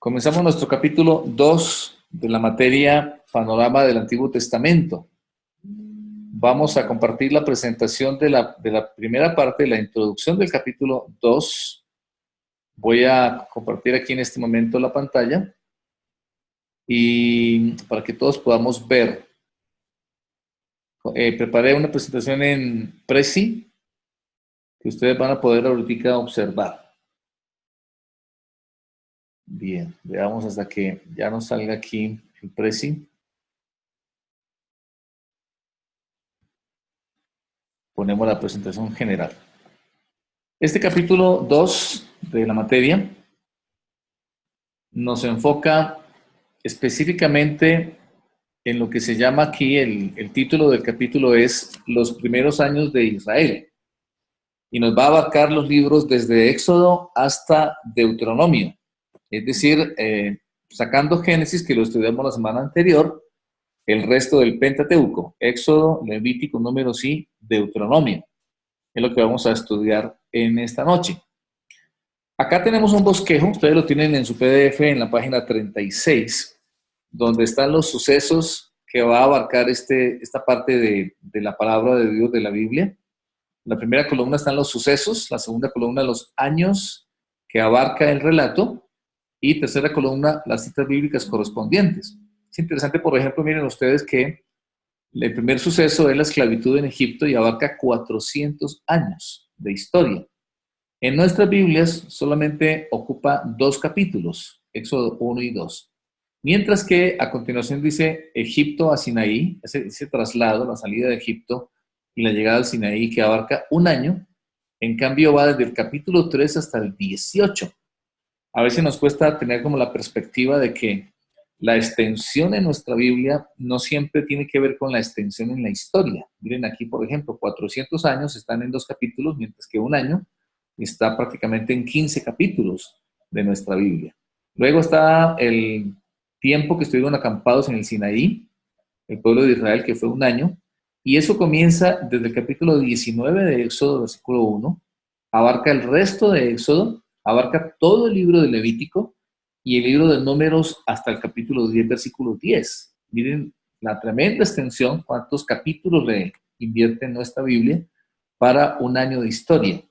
Comenzamos nuestro capítulo 2 de la materia Panorama del Antiguo Testamento. Vamos a compartir la presentación de la primera parte de la introducción del capítulo 2. Voy a compartir aquí en este momento la pantalla y para que todos podamos ver. Preparé una presentación en Prezi que ustedes van a poder ahorita observar. Bien, veamos hasta que ya nos salga aquí el Prezi. Ponemos la presentación general. Este capítulo 2 de la materia nos enfoca específicamente en lo que se llama aquí, el título del capítulo es Los primeros años de Israel. Y nos va a abarcar los libros desde Éxodo hasta Deuteronomio. Es decir, sacando Génesis, que lo estudiamos la semana anterior, el resto del Pentateuco, Éxodo, Levítico, Números y Deuteronomio. Es lo que vamos a estudiar en esta noche. Acá tenemos un bosquejo, ustedes lo tienen en su PDF en la página 36, donde están los sucesos que va a abarcar esta parte de la palabra de Dios de la Biblia. En la primera columna están los sucesos, la segunda columna los años que abarca el relato y tercera columna las citas bíblicas correspondientes. Es interesante, por ejemplo, miren ustedes que el primer suceso es la esclavitud en Egipto y abarca 400 años de historia. En nuestras Biblias solamente ocupa 2 capítulos, Éxodo 1 y 2. Mientras que a continuación dice Egipto a Sinaí, ese traslado, la salida de Egipto y la llegada al Sinaí que abarca un año, en cambio va desde el capítulo 3 hasta el 18. A veces nos cuesta tener como la perspectiva de que la extensión en nuestra Biblia no siempre tiene que ver con la extensión en la historia. Miren aquí, por ejemplo, 400 años están en 2 capítulos, mientras que un año está prácticamente en 15 capítulos de nuestra Biblia. Luego está el tiempo que estuvieron acampados en el Sinaí, el pueblo de Israel, que fue un año, y eso comienza desde el capítulo 19 de Éxodo, versículo 1, abarca el resto de Éxodo, abarca todo el libro de Levítico y el libro de Números hasta el capítulo 10, versículo 10. Miren la tremenda extensión, cuántos capítulos le invierte en nuestra Biblia para un año de historia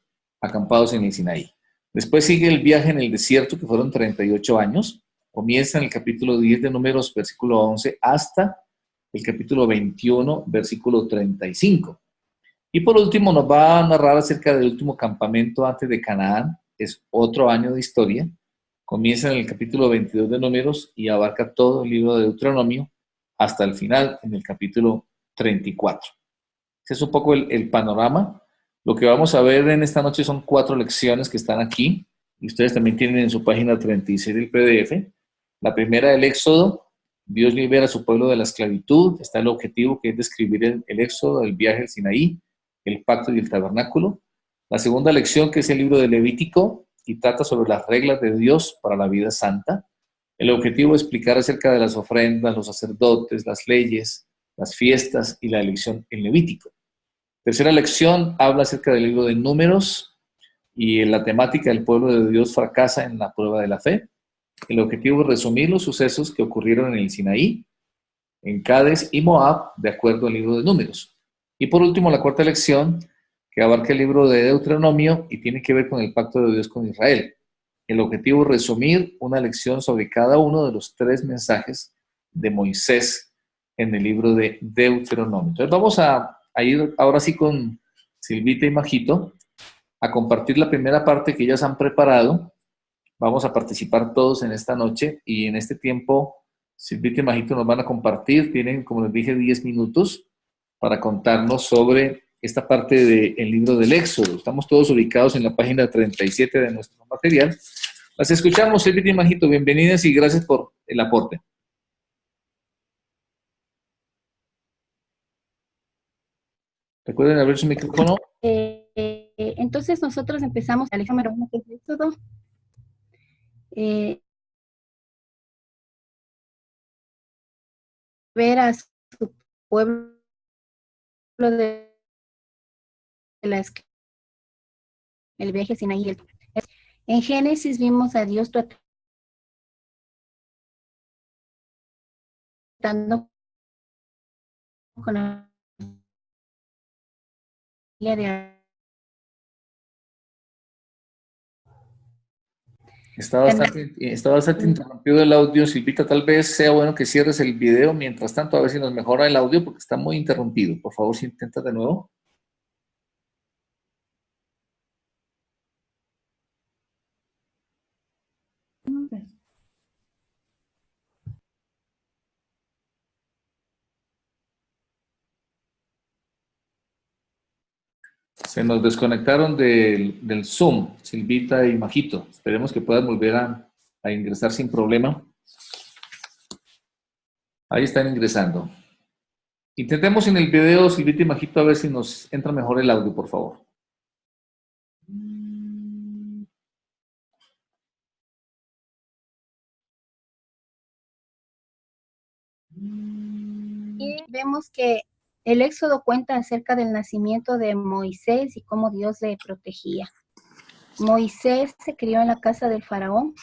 acampados en el Sinaí. Después sigue el viaje en el desierto, que fueron 38 años. Comienza en el capítulo 10 de Números, versículo 11, hasta el capítulo 21, versículo 35. Y por último nos va a narrar acerca del último campamento antes de Canaán. Es otro año de historia. Comienza en el capítulo 22 de Números y abarca todo el libro de Deuteronomio hasta el final, en el capítulo 34. Ese es un poco el panorama. Lo que vamos a ver en esta noche son 4 lecciones que están aquí, y ustedes también tienen en su página 36 del PDF. La primera, el Éxodo. Dios libera a su pueblo de la esclavitud. Está el objetivo, que es describir el Éxodo, el viaje al Sinaí, el pacto y el tabernáculo. La segunda lección, que es el libro de Levítico, y trata sobre las reglas de Dios para la vida santa. El objetivo es explicar acerca de las ofrendas, los sacerdotes, las leyes, las fiestas y la elección en Levítico. Tercera lección habla acerca del libro de Números y la temática del pueblo de Dios fracasa en la prueba de la fe. El objetivo es resumir los sucesos que ocurrieron en el Sinaí, en Cades y Moab, de acuerdo al libro de Números. Y por último, la cuarta lección, que abarca el libro de Deuteronomio y tiene que ver con el pacto de Dios con Israel. El objetivo es resumir una lección sobre cada uno de los 3 mensajes de Moisés en el libro de Deuteronomio. Entonces vamos a ir ahora sí con Silvita y Majito a compartir la primera parte que ellas han preparado. Vamos a participar todos en esta noche y en este tiempo Silvita y Majito nos van a compartir. Tienen, como les dije, 10 minutos para contarnos sobre esta parte del libro del Éxodo. Estamos todos ubicados en la página 37 de nuestro material. Las escuchamos, Silvita y Majito. Bienvenidas y gracias por el aporte. Recuerden abrir su micrófono. Entonces nosotros empezamos a lección número 1, que es el Éxodo. Ver a su pueblo de el viaje Sinaí. En Génesis vimos a Dios tratando estando con la familia de Está bastante interrumpido el audio, Silvita. Tal vez sea bueno que cierres el video mientras tanto, a ver si nos mejora el audio, porque está muy interrumpido. Por favor, si intentas de nuevo. Se nos desconectaron del Zoom, Silvita y Majito. Esperemos que puedan volver a ingresar sin problema. Ahí están ingresando. Intentemos en el video, Silvita y Majito, a ver si nos entra mejor el audio, por favor. Y vemos que el Éxodo cuenta acerca del nacimiento de Moisés y cómo Dios le protegía. Moisés se crió en la casa del faraón,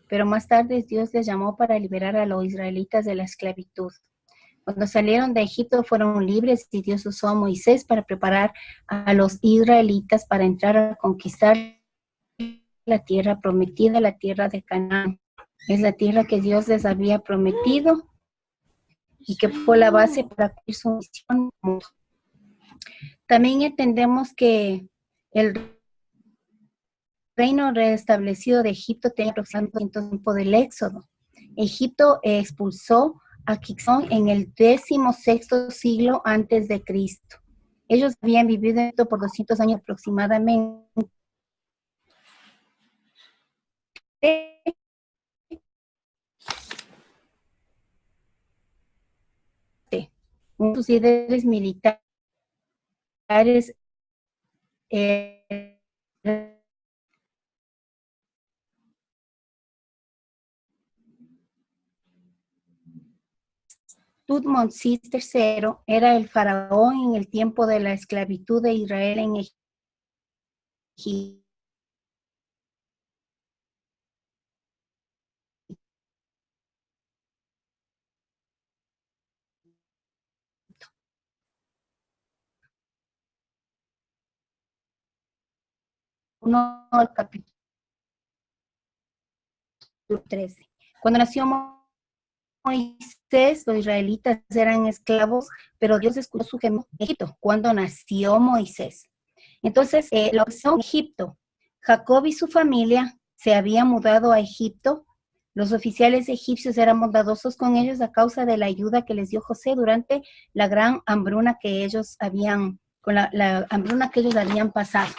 pero más tarde Dios les llamó para liberar a los israelitas de la esclavitud. Cuando salieron de Egipto fueron libres y Dios usó a Moisés para preparar a los israelitas para entrar a conquistar la tierra prometida, la tierra de Canaán. Es la tierra que Dios les había prometido y que fue la base para cumplir su misión. También entendemos que el reino restablecido de Egipto tenía aproximadamente el tiempo del Éxodo. Egipto expulsó a Quixón en el 16º siglo antes de Cristo. Ellos habían vivido esto por 200 años aproximadamente. Sus líderes militares Tutmosis III era el faraón en el tiempo de la esclavitud de Israel en Egipto. Uno al capítulo 13. Cuando nació Moisés, los israelitas eran esclavos, pero Dios escuchó su gemido en Egipto cuando nació Moisés. Entonces, la opción Egipto, Jacob y su familia se habían mudado a Egipto. Los oficiales egipcios eran bondadosos con ellos a causa de la ayuda que les dio José durante la gran hambruna que ellos habían, con la hambruna que ellos habían pasado.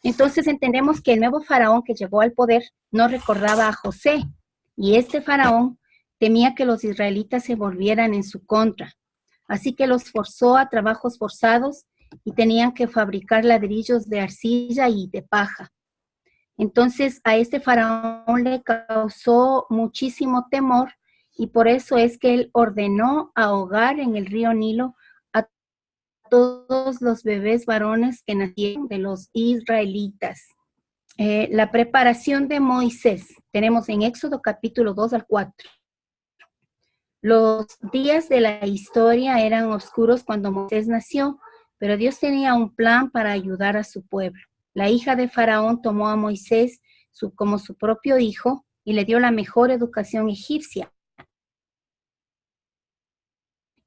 Entonces entendemos que el nuevo faraón que llegó al poder no recordaba a José, y este faraón temía que los israelitas se volvieran en su contra. Así que los forzó a trabajos forzados y tenían que fabricar ladrillos de arcilla y de paja. Entonces a este faraón le causó muchísimo temor y por eso es que él ordenó ahogar en el río Nilo a todos los bebés varones que nacieron de los israelitas. La preparación de Moisés, tenemos en Éxodo capítulo 2 al 4. Los días de la historia eran oscuros cuando Moisés nació, pero Dios tenía un plan para ayudar a su pueblo. La hija de Faraón tomó a Moisés como su propio hijo y le dio la mejor educación egipcia.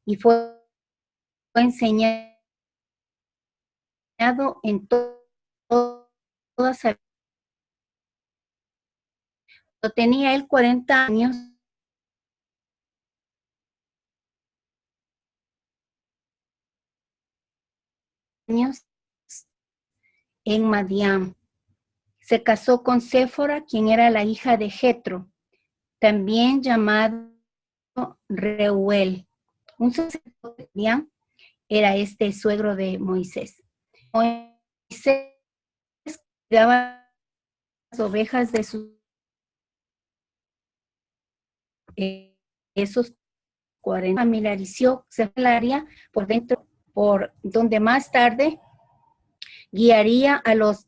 Y fue enseñado en todas. Tenía él 40 años. En Madián. Se casó con Séfora, quien era la hija de Jetro, también llamado Reuel. Un sacerdote de Madián era este suegro de Moisés. Moisés cuidaba las ovejas de sus esos 40 familiarizó, se fue al área por dentro, por donde más tarde guiaría a los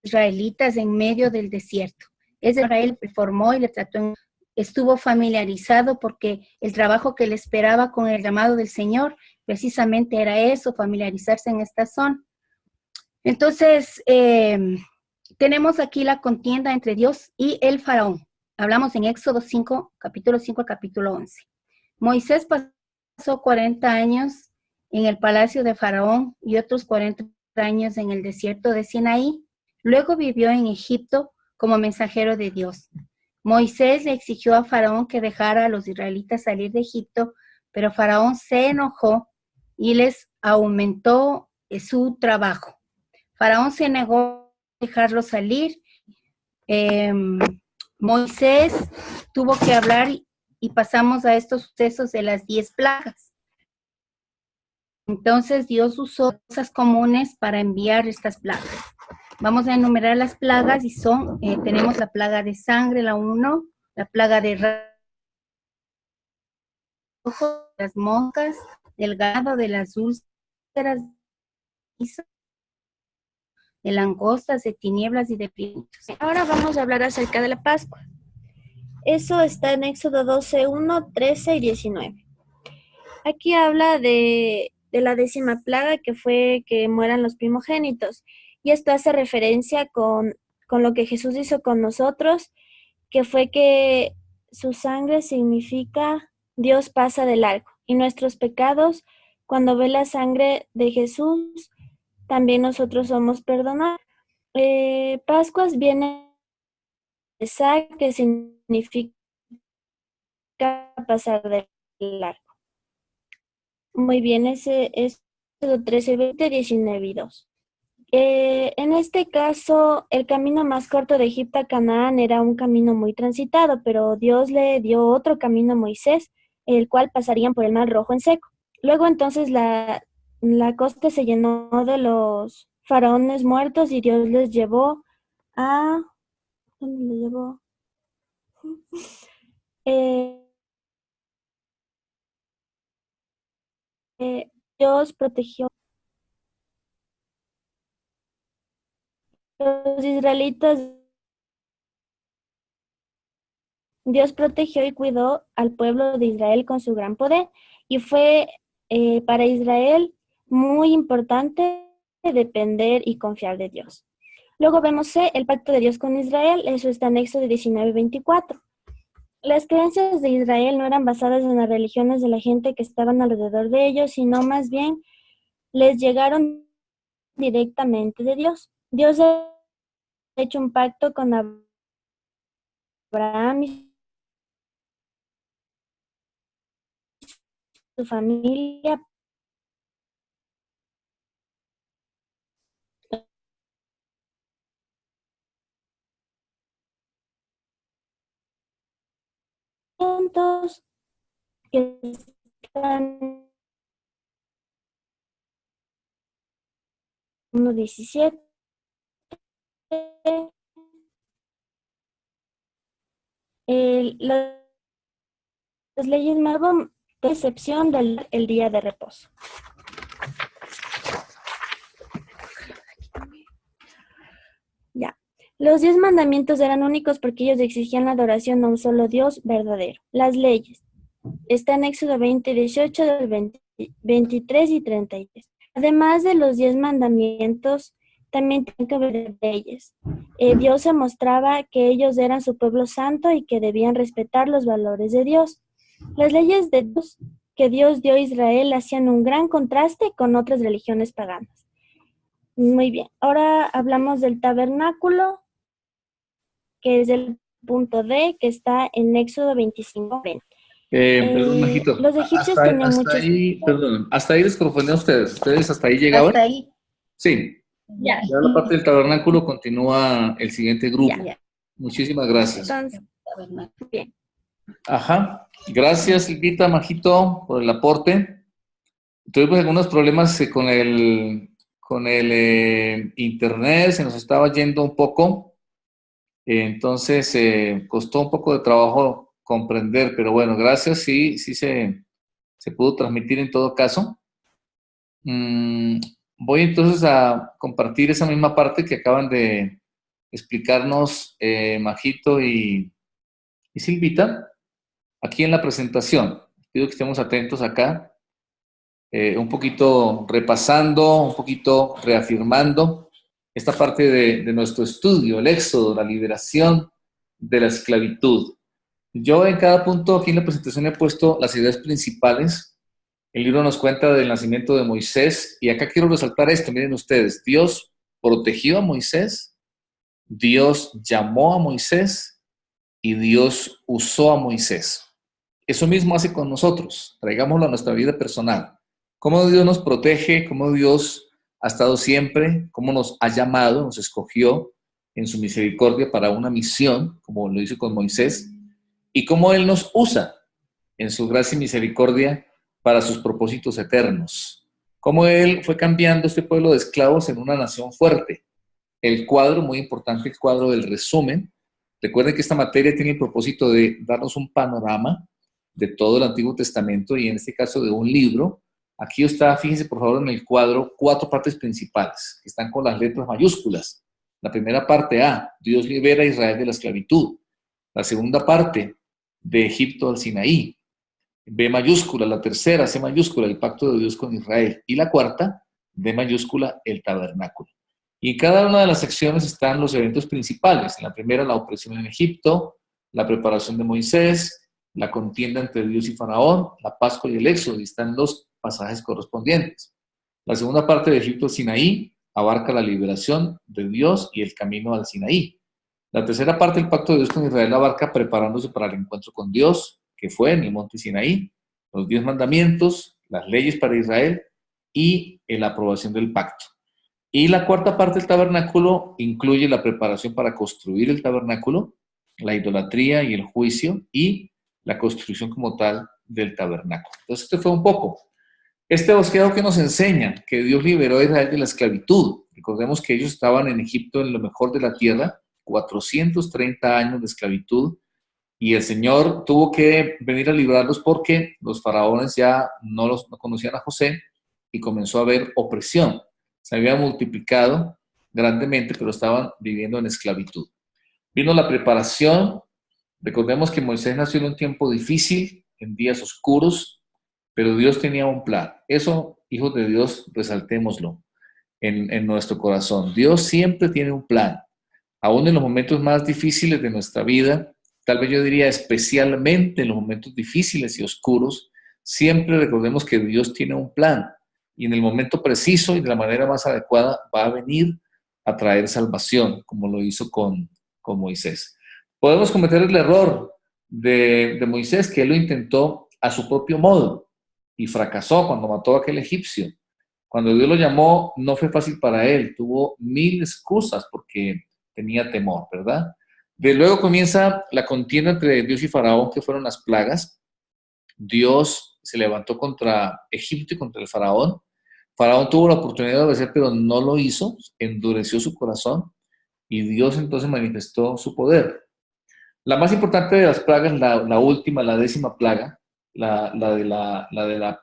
israelitas en medio del desierto. Israel formó y le trató estuvo familiarizado porque el trabajo que le esperaba con el llamado del Señor precisamente era eso, familiarizarse en esta zona. Entonces, tenemos aquí la contienda entre Dios y el faraón. Hablamos en Éxodo 5, capítulo 5 al capítulo 11. Moisés pasó 40 años en el palacio de Faraón y otros 40 años en el desierto de Sinaí. Luego vivió en Egipto como mensajero de Dios. Moisés le exigió a Faraón que dejara a los israelitas salir de Egipto, pero Faraón se enojó y les aumentó su trabajo. Faraón se negó a dejarlos salir. Moisés tuvo que hablar y pasamos a estos sucesos de las 10 plagas. Entonces Dios usó cosas comunes para enviar estas plagas. Vamos a enumerar las plagas y tenemos la plaga de sangre, la 1, la plaga de rojo, las moscas, del gado, de las úlceras, de langostas, de tinieblas y de piojos. Ahora vamos a hablar acerca de la Pascua. Eso está en Éxodo 12, 1, 13 y 19. Aquí habla de la 10ª plaga, que fue que mueran los primogénitos. Y esto hace referencia con lo que Jesús hizo con nosotros, que fue que su sangre significa Dios pasa de largo. Y nuestros pecados, cuando ve la sangre de Jesús, también nosotros somos perdonados. Pascuas viene de Pesach, que significa pasar de largo. Muy bien, ese es 13, 20, 19 y 2. En este caso, el camino más corto de Egipto a Canaán era un camino muy transitado, pero Dios le dio otro camino a Moisés, el cual pasarían por el Mar Rojo en seco. Luego entonces la costa se llenó de los faraones muertos y Dios les llevó a... ¿Dónde les llevó? Dios protegió los israelitas. Dios protegió y cuidó al pueblo de Israel con su gran poder y fue para Israel muy importante depender y confiar de Dios. Luego vemos el pacto de Dios con Israel, eso está en Éxodo 19, 24. Las creencias de Israel no eran basadas en las religiones de la gente que estaban alrededor de ellos, sino más bien les llegaron directamente de Dios. Dios ha hecho un pacto con Abraham y su familia que están 1:17. Las leyes nuevas, de excepción del día de reposo. Ya. Los 10 mandamientos eran únicos porque ellos exigían la adoración a un solo Dios verdadero. Las leyes. Está en Éxodo 20, 18, del 23 y 33. Además de los 10 mandamientos, también tienen que haber leyes. Dios se mostraba que ellos eran su pueblo santo y que debían respetar los valores de Dios. Las leyes de Dios que Dios dio a Israel hacían un gran contraste con otras religiones paganas. Muy bien, ahora hablamos del tabernáculo, que es el punto D, que está en Éxodo 25. Perdón, Majito. Los egipcios tenían muchos... Perdón, hasta ahí les confundí a ustedes. ¿Ustedes hasta ahí llegaban? Hasta ahí. Sí. Ya. Ya la parte del tabernáculo continúa el siguiente grupo. Ya. Muchísimas gracias. Entonces, bien. Ajá. Gracias, Silvita, Majito, por el aporte. Tuvimos algunos problemas con el internet, se nos estaba yendo un poco. Entonces, costó un poco de trabajo comprender, pero bueno, gracias, sí se pudo transmitir en todo caso. Voy entonces a compartir esa misma parte que acaban de explicarnos Majito y Y Silvita, aquí en la presentación, pido que estemos atentos acá, un poquito repasando, un poquito reafirmando esta parte de nuestro estudio, el éxodo, la liberación de la esclavitud. Yo en cada punto aquí en la presentación he puesto las ideas principales. El libro nos cuenta del nacimiento de Moisés y acá quiero resaltar esto, miren ustedes, Dios protegió a Moisés, Dios llamó a Moisés y Dios usó a Moisés. Eso mismo hace con nosotros, traigámoslo a nuestra vida personal. Cómo Dios nos protege, cómo Dios ha estado siempre, cómo nos ha llamado, nos escogió en su misericordia para una misión, como lo hizo con Moisés, y cómo Él nos usa en su gracia y misericordia para sus propósitos eternos. Cómo Él fue cambiando este pueblo de esclavos en una nación fuerte. El cuadro, muy importante, el cuadro del resumen. Recuerden que esta materia tiene el propósito de darnos un panorama de todo el Antiguo Testamento y en este caso de un libro. Aquí está, fíjense por favor en el cuadro, 4 partes principales que están con las letras mayúsculas. La primera parte A, Dios libera a Israel de la esclavitud. La segunda parte, de Egipto al Sinaí. B mayúscula, la tercera, C mayúscula, el pacto de Dios con Israel. Y la cuarta, D mayúscula, el tabernáculo. Y en cada una de las secciones están los eventos principales. En la primera, la opresión en Egipto, la preparación de Moisés, la contienda entre Dios y Faraón, la Pascua y el Éxodo, y están los pasajes correspondientes. La segunda parte de Egipto al Sinaí abarca la liberación de Dios y el camino al Sinaí. La tercera parte del pacto de Dios con Israel abarca preparándose para el encuentro con Dios, que fue en el monte Sinaí, los 10 mandamientos, las leyes para Israel y la aprobación del pacto. Y la cuarta parte del tabernáculo incluye la preparación para construir el tabernáculo, la idolatría y el juicio y la construcción como tal del tabernáculo. Entonces, este fue un poco. Este bosquejo que nos enseña que Dios liberó a Israel de la esclavitud. Recordemos que ellos estaban en Egipto en lo mejor de la tierra, 430 años de esclavitud, y el Señor tuvo que venir a librarlos porque los faraones ya no conocían a José y comenzó a haber opresión. Se había multiplicado grandemente, pero estaban viviendo en esclavitud. Vino la preparación. Recordemos que Moisés nació en un tiempo difícil, en días oscuros, pero Dios tenía un plan. Eso, hijos de Dios, resaltémoslo en nuestro corazón. Dios siempre tiene un plan. Aún en los momentos más difíciles de nuestra vida, tal vez yo diría especialmente en los momentos difíciles y oscuros, siempre recordemos que Dios tiene un plan y en el momento preciso y de la manera más adecuada va a venir a traer salvación, como lo hizo con Moisés. Podemos cometer el error de Moisés, que él lo intentó a su propio modo y fracasó cuando mató a aquel egipcio. Cuando Dios lo llamó, no fue fácil para él, tuvo 1000 excusas porque tenía temor, ¿verdad? De luego comienza la contienda entre Dios y Faraón, que fueron las plagas. Dios se levantó contra Egipto y contra el Faraón. Faraón tuvo la oportunidad de obedecer, pero no lo hizo, endureció su corazón y Dios entonces manifestó su poder. La más importante de las plagas, la última, la 10ª plaga, la de la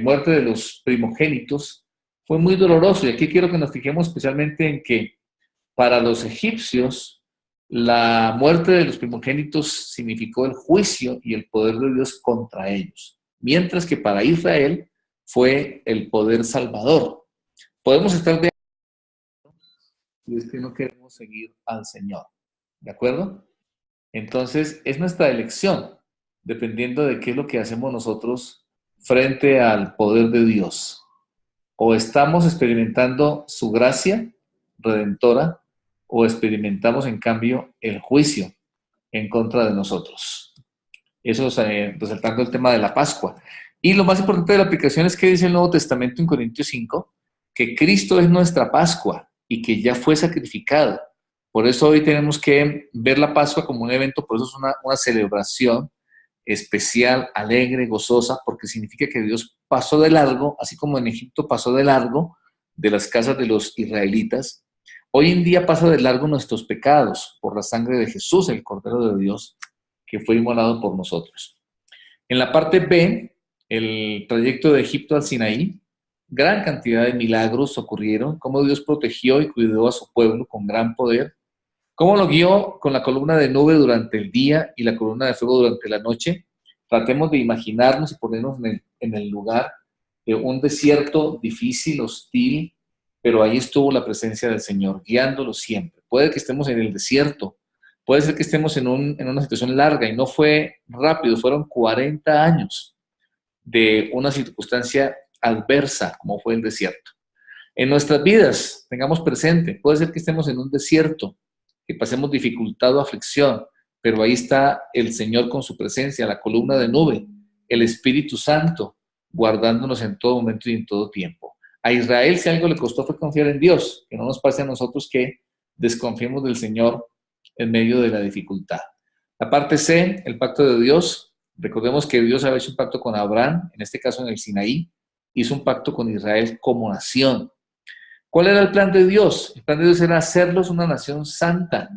muerte de los primogénitos, fue muy doloroso. Y aquí quiero que nos fijemos especialmente en que para los egipcios, la muerte de los primogénitos significó el juicio y el poder de Dios contra ellos, mientras que para Israel fue el poder salvador. Podemos estar de acuerdo si es que no queremos seguir al Señor, ¿de acuerdo? Entonces, es nuestra elección, dependiendo de qué es lo que hacemos nosotros frente al poder de Dios. O estamos experimentando su gracia redentora, o experimentamos en cambio el juicio en contra de nosotros. Eso es resaltando el tema de la Pascua. Y lo más importante de la aplicación es que dice el Nuevo Testamento en Corintios 5, que Cristo es nuestra Pascua y que ya fue sacrificado. Por eso hoy tenemos que ver la Pascua como un evento, por eso es una celebración especial, alegre, gozosa, porque significa que Dios pasó de largo, así como en Egipto pasó de largo de las casas de los israelitas. Hoy en día pasa de largo nuestros pecados por la sangre de Jesús, el Cordero de Dios, que fue inmolado por nosotros. En la parte B, el trayecto de Egipto al Sinaí, gran cantidad de milagros ocurrieron, cómo Dios protegió y cuidó a su pueblo con gran poder, ¿Cómo lo guió? Con la columna de nube durante el día y la columna de fuego durante la noche. Tratemos de imaginarnos y ponernos en el lugar de un desierto difícil, hostil, pero ahí estuvo la presencia del Señor, guiándolo siempre. Puede que estemos en el desierto, puede ser que estemos en una situación larga y no fue rápido, fueron 40 años de una circunstancia adversa como fue el desierto. En nuestras vidas, tengamos presente, puede ser que estemos en un desierto, que pasemos dificultad o aflicción, pero ahí está el Señor con su presencia, la columna de nube, el Espíritu Santo, guardándonos en todo momento y en todo tiempo. A Israel, si algo le costó, fue confiar en Dios, que no nos pase a nosotros que desconfiemos del Señor en medio de la dificultad. La parte C, el pacto de Dios. Recordemos que Dios había hecho un pacto con Abraham, en este caso en el Sinaí, hizo un pacto con Israel como nación. ¿Cuál era el plan de Dios? El plan de Dios era hacerlos una nación santa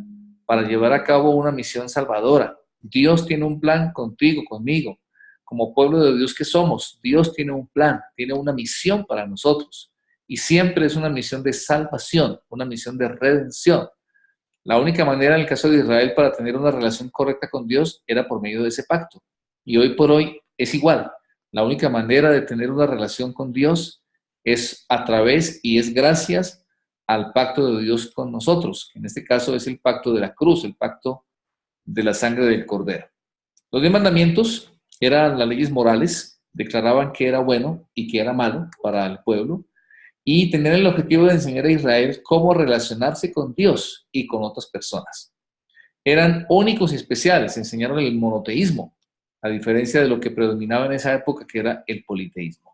para llevar a cabo una misión salvadora. Dios tiene un plan contigo, conmigo, como pueblo de Dios que somos. Dios tiene un plan, tiene una misión para nosotros y siempre es una misión de salvación, una misión de redención. La única manera en el caso de Israel para tener una relación correcta con Dios era por medio de ese pacto. Y hoy por hoy es igual. La única manera de tener una relación con Dios es a través y es gracias al pacto de Dios con nosotros. En este caso es el pacto de la cruz, el pacto de la sangre del Cordero. Los 10 mandamientos eran las leyes morales, declaraban que era bueno y que era malo para el pueblo, y tenían el objetivo de enseñar a Israel cómo relacionarse con Dios y con otras personas. Eran únicos y especiales, enseñaron el monoteísmo, a diferencia de lo que predominaba en esa época, que era el politeísmo.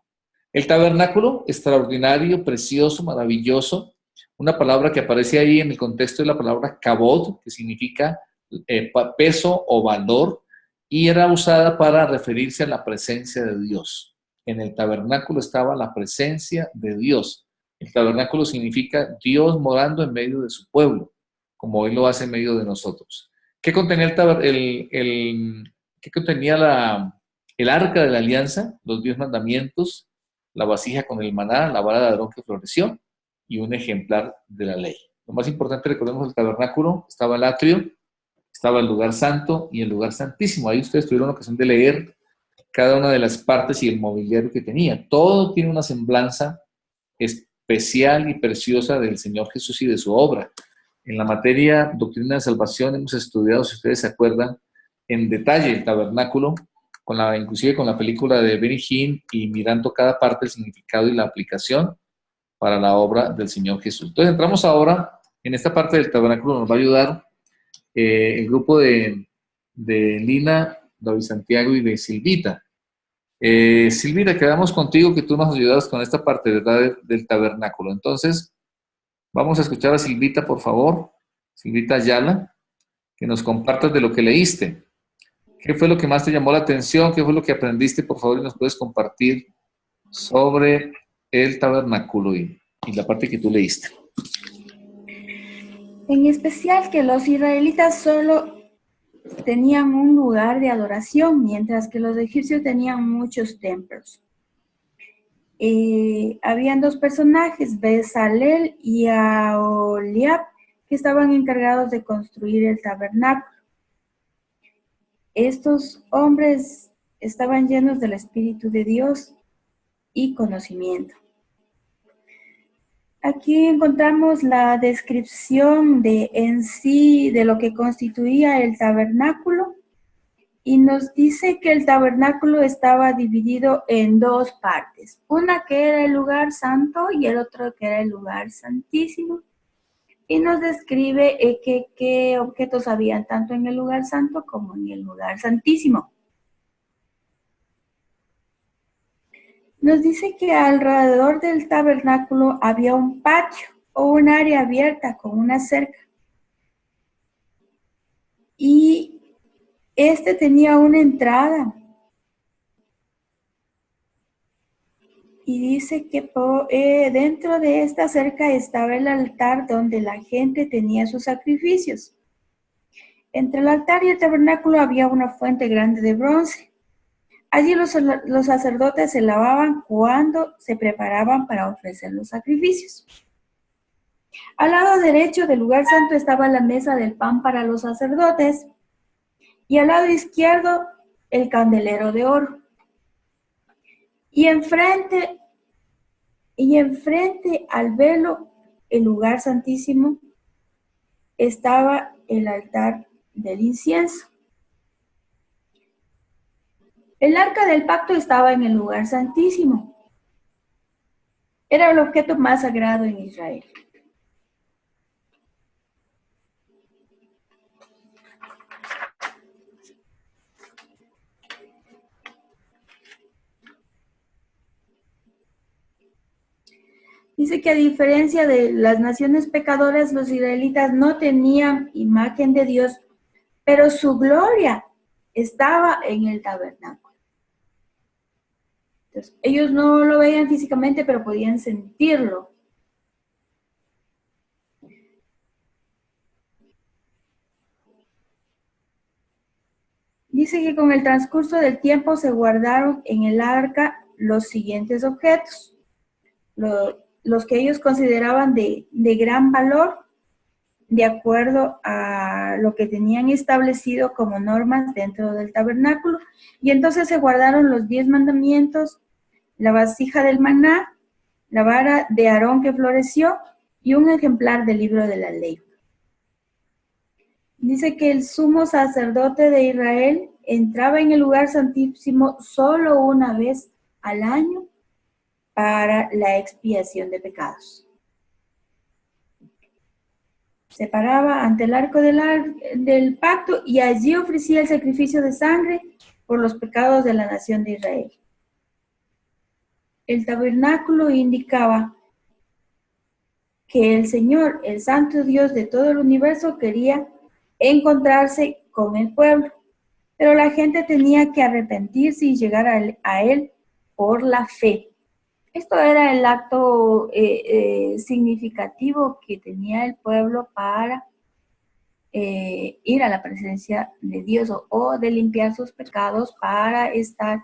El tabernáculo, extraordinario, precioso, maravilloso, una palabra que aparece ahí en el contexto de la palabra kabod, que significa peso o valor, y era usada para referirse a la presencia de Dios. En el tabernáculo estaba la presencia de Dios. El tabernáculo significa Dios morando en medio de su pueblo, como Él lo hace en medio de nosotros. ¿Qué contenía qué contenía el arca de la alianza? Los 10 mandamientos, la vasija con el maná, la vara de Aarón que floreció y un ejemplar de la ley. Lo más importante, recordemos el tabernáculo, estaba el atrio, estaba el lugar santo y el lugar santísimo. Ahí ustedes tuvieron ocasión de leer cada una de las partes y el mobiliario que tenía. Todo tiene una semblanza especial y preciosa del Señor Jesús y de su obra. En la materia Doctrina de Salvación hemos estudiado, si ustedes se acuerdan, en detalle el tabernáculo, inclusive con la película de Benny Hinn y mirando cada parte el significado y la aplicación para la obra del Señor Jesús. Entonces entramos ahora en esta parte del tabernáculo, nos va a ayudar el grupo de Lina, David Santiago y de Silvita. Silvita, quedamos contigo que tú nos ayudas con esta parte, ¿verdad?, del tabernáculo. Entonces, vamos a escuchar a Silvita, por favor. Silvita Ayala, que nos compartas de lo que leíste. ¿Qué fue lo que más te llamó la atención? ¿Qué fue lo que aprendiste? Por favor, y nos puedes compartir sobre el tabernáculo y la parte que tú leíste. En especial que los israelitas solo tenían un lugar de adoración, mientras que los egipcios tenían muchos templos. Habían 2 personajes, Bezalel y Aholiab, que estaban encargados de construir el tabernáculo. Estos hombres estaban llenos del Espíritu de Dios y conocimiento. Aquí encontramos la descripción en sí de lo que constituía el tabernáculo y nos dice que el tabernáculo estaba dividido en 2 partes. Una que era el lugar santo y el otro que era el lugar santísimo. Y nos describe qué objetos habían tanto en el lugar santo como en el lugar santísimo. Nos dice que alrededor del tabernáculo había un patio o un área abierta con una cerca. Y este tenía una entrada. Y dice que dentro de esta cerca estaba el altar donde la gente tenía sus sacrificios. Entre el altar y el tabernáculo había una fuente grande de bronce. Allí los sacerdotes se lavaban cuando se preparaban para ofrecer los sacrificios. Al lado derecho del lugar santo estaba la mesa del pan para los sacerdotes y al lado izquierdo el candelero de oro. Y enfrente al velo, el lugar santísimo, estaba el altar del incienso. El arca del pacto estaba en el lugar santísimo. Era el objeto más sagrado en Israel. Dice que a diferencia de las naciones pecadoras, los israelitas no tenían imagen de Dios, pero su gloria estaba en el tabernáculo. Entonces, ellos no lo veían físicamente, pero podían sentirlo. Dice que con el transcurso del tiempo se guardaron en el arca los siguientes objetos. Los que ellos consideraban de gran valor, de acuerdo a lo que tenían establecido como normas dentro del tabernáculo. Y entonces se guardaron los 10 mandamientos, la vasija del maná, la vara de Aarón que floreció y un ejemplar del libro de la ley. Dice que el sumo sacerdote de Israel entraba en el lugar santísimo solo una vez al año para la expiación de pecados. Se paraba ante el arco del pacto y allí ofrecía el sacrificio de sangre por los pecados de la nación de Israel. El tabernáculo indicaba que el Señor, el Santo Dios de todo el universo, quería encontrarse con el pueblo, pero la gente tenía que arrepentirse y llegar a Él por la fe. Esto era el acto significativo que tenía el pueblo para ir a la presencia de Dios o de limpiar sus pecados para estar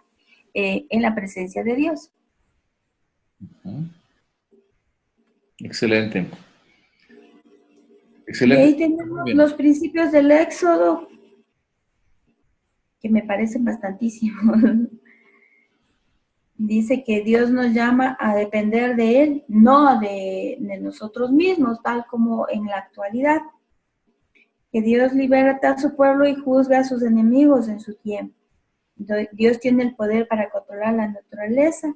en la presencia de Dios. Excelente. Y Excelente. ahí tenemos los principios del Éxodo, que me parecen bastantísimos. Dice que Dios nos llama a depender de Él, no de nosotros mismos, tal como en la actualidad. Que Dios liberta a su pueblo y juzga a sus enemigos en su tiempo. Dios tiene el poder para controlar la naturaleza.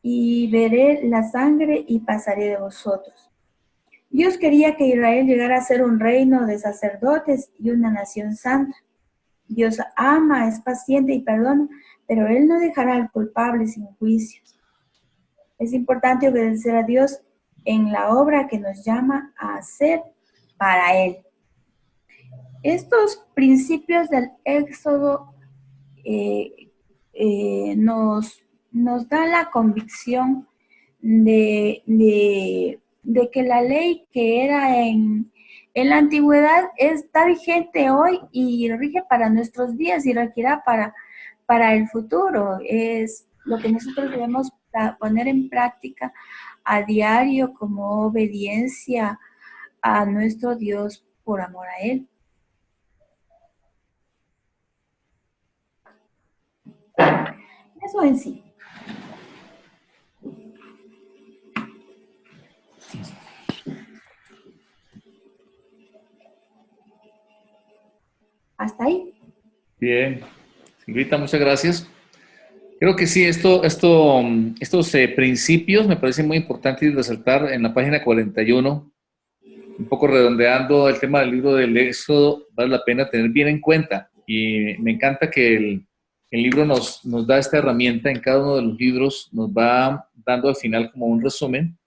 Y veré la sangre y pasaré de vosotros. Dios quería que Israel llegara a ser un reino de sacerdotes y una nación santa. Dios ama, es paciente y perdona, pero Él no dejará al culpable sin juicios. Es importante obedecer a Dios en la obra que nos llama a hacer para Él. Estos principios del Éxodo nos da la convicción de que la ley que era en la antigüedad está vigente hoy y rige para nuestros días y regirá para el futuro. Es lo que nosotros debemos poner en práctica a diario como obediencia a nuestro Dios por amor a Él. Eso en sí. Hasta ahí. Bien. Silvita, muchas gracias. Creo que sí, estos principios me parecen muy importantes resaltar en la página 41, un poco redondeando el tema del libro del Éxodo, vale la pena tener bien en cuenta. Y me encanta que el libro nos da esta herramienta, en cada uno de los libros nos va dando al final como un resumen,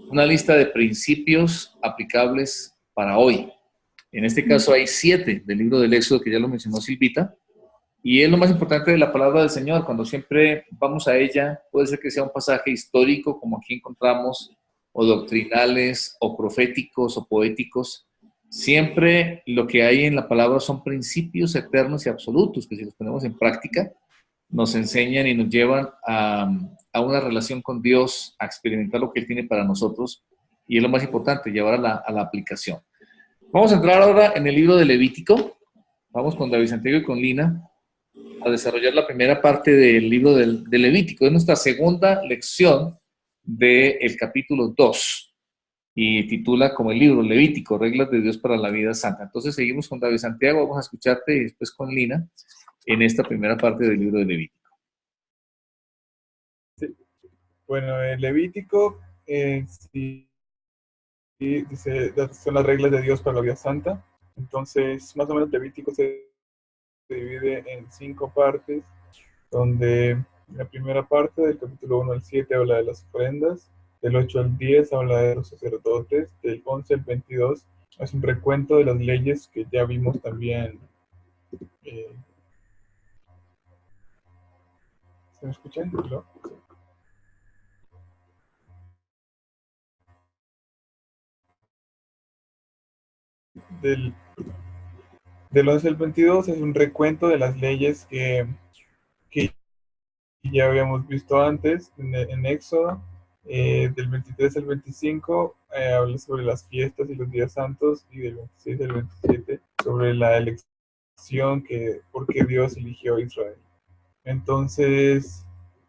una lista de principios aplicables para hoy. En este caso hay 7 del libro del Éxodo, que ya lo mencionó Silvita, y es lo más importante de la palabra del Señor. Cuando siempre vamos a ella, puede ser que sea un pasaje histórico, como aquí encontramos, o doctrinales, o proféticos, o poéticos. Siempre lo que hay en la palabra son principios eternos y absolutos, que si los ponemos en práctica, nos enseñan y nos llevan a una relación con Dios, a experimentar lo que Él tiene para nosotros, y es lo más importante, llevar a la aplicación. Vamos a entrar ahora en el libro de Levítico. Vamos con David Santiago y con Lina a desarrollar la primera parte del libro de Levítico. Es nuestra segunda lección del capítulo 2 y titula como el libro Levítico, Reglas de Dios para la Vida Santa. Entonces seguimos con David Santiago, vamos a escucharte y después con Lina en esta primera parte del libro de Levítico. Sí. Bueno, el Levítico sí, dice, son las reglas de Dios para la vida santa. Entonces, más o menos Levítico se divide en 5 partes, donde la primera parte, del capítulo 1 al 7, habla de las ofrendas, del 8 al 10 habla de los sacerdotes, del 11 al 22 es un recuento de las leyes que ya vimos también. ¿Se me escuchan? ¿No? Sí. Del 11 al 22 es un recuento de las leyes que ya habíamos visto antes en Éxodo. Del 23 al 25 habla sobre las fiestas y los días santos, y del 26 al 27 sobre la elección por qué Dios eligió a Israel. Entonces,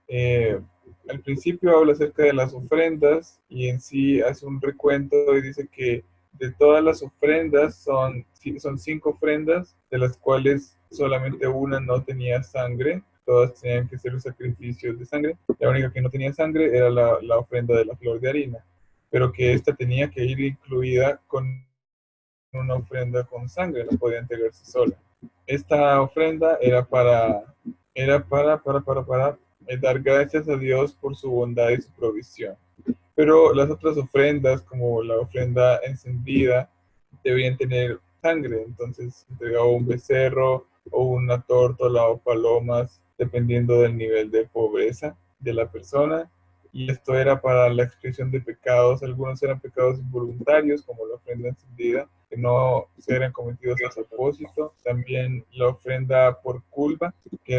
al principio habla acerca de las ofrendas y en sí hace un recuento y dice que de todas las ofrendas son 5 ofrendas, de las cuales solamente una no tenía sangre. Todas tenían que ser sacrificios de sangre. La única que no tenía sangre era la ofrenda de la flor de harina, pero que esta tenía que ir incluida con una ofrenda con sangre, no podía entregarse sola. Esta ofrenda era para dar gracias a Dios por su bondad y su provisión. Pero las otras ofrendas, como la ofrenda encendida, debían tener sangre. Entonces entregaba un becerro o una tórtola o palomas, dependiendo del nivel de pobreza de la persona. Y esto era para la expiación de pecados. Algunos eran pecados involuntarios, como la ofrenda encendida, que no eran cometidos a propósito. También la ofrenda por culpa, que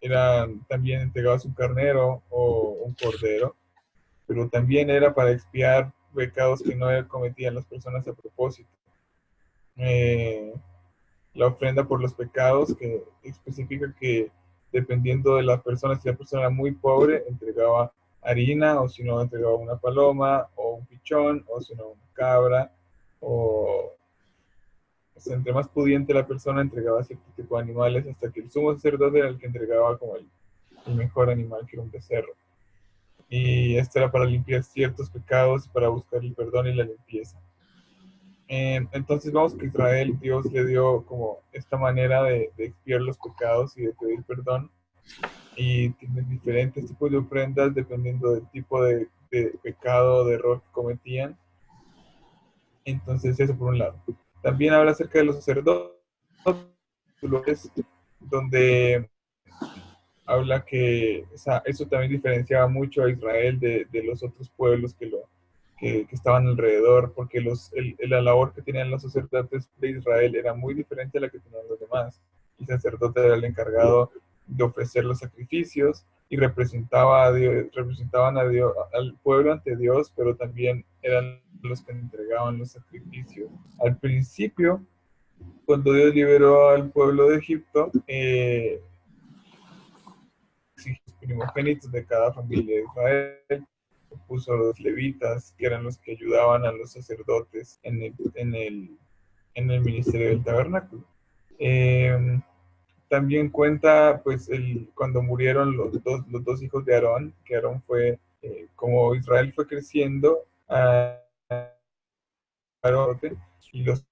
eran también entregados un carnero o un cordero, pero también era para expiar pecados que no cometían las personas a propósito. La ofrenda por los pecados, que especifica que dependiendo de la persona, si la persona era muy pobre, entregaba harina, o si no, entregaba una paloma, o un pichón, o si no, una cabra, o sea, entre más pudiente la persona, entregaba cierto tipo de animales, hasta que el sumo sacerdote era el que entregaba como el mejor animal, que era un becerro. Y esto era para limpiar ciertos pecados, para buscar el perdón y la limpieza. Entonces vamos que Israel, Dios le dio como esta manera de expiar los pecados y de pedir perdón, y tienen diferentes tipos de ofrendas dependiendo del tipo de pecado o de error que cometían. Entonces eso por un lado. También habla acerca de los sacerdotes, donde habla que eso también diferenciaba mucho a Israel de los otros pueblos que estaban alrededor, porque la labor que tenían los sacerdotes de Israel era muy diferente a la que tenían los demás. El sacerdote era el encargado de ofrecer los sacrificios y representaban a Dios, al pueblo ante Dios, pero también eran los que entregaban los sacrificios. Al principio, cuando Dios liberó al pueblo de Egipto, los primogénitos de cada familia de Israel, puso a los levitas, que eran los que ayudaban a los sacerdotes en el ministerio del tabernáculo. También cuenta, pues, cuando murieron los dos hijos de Aarón, que Aarón fue, como Israel fue creciendo, a Aarón, y los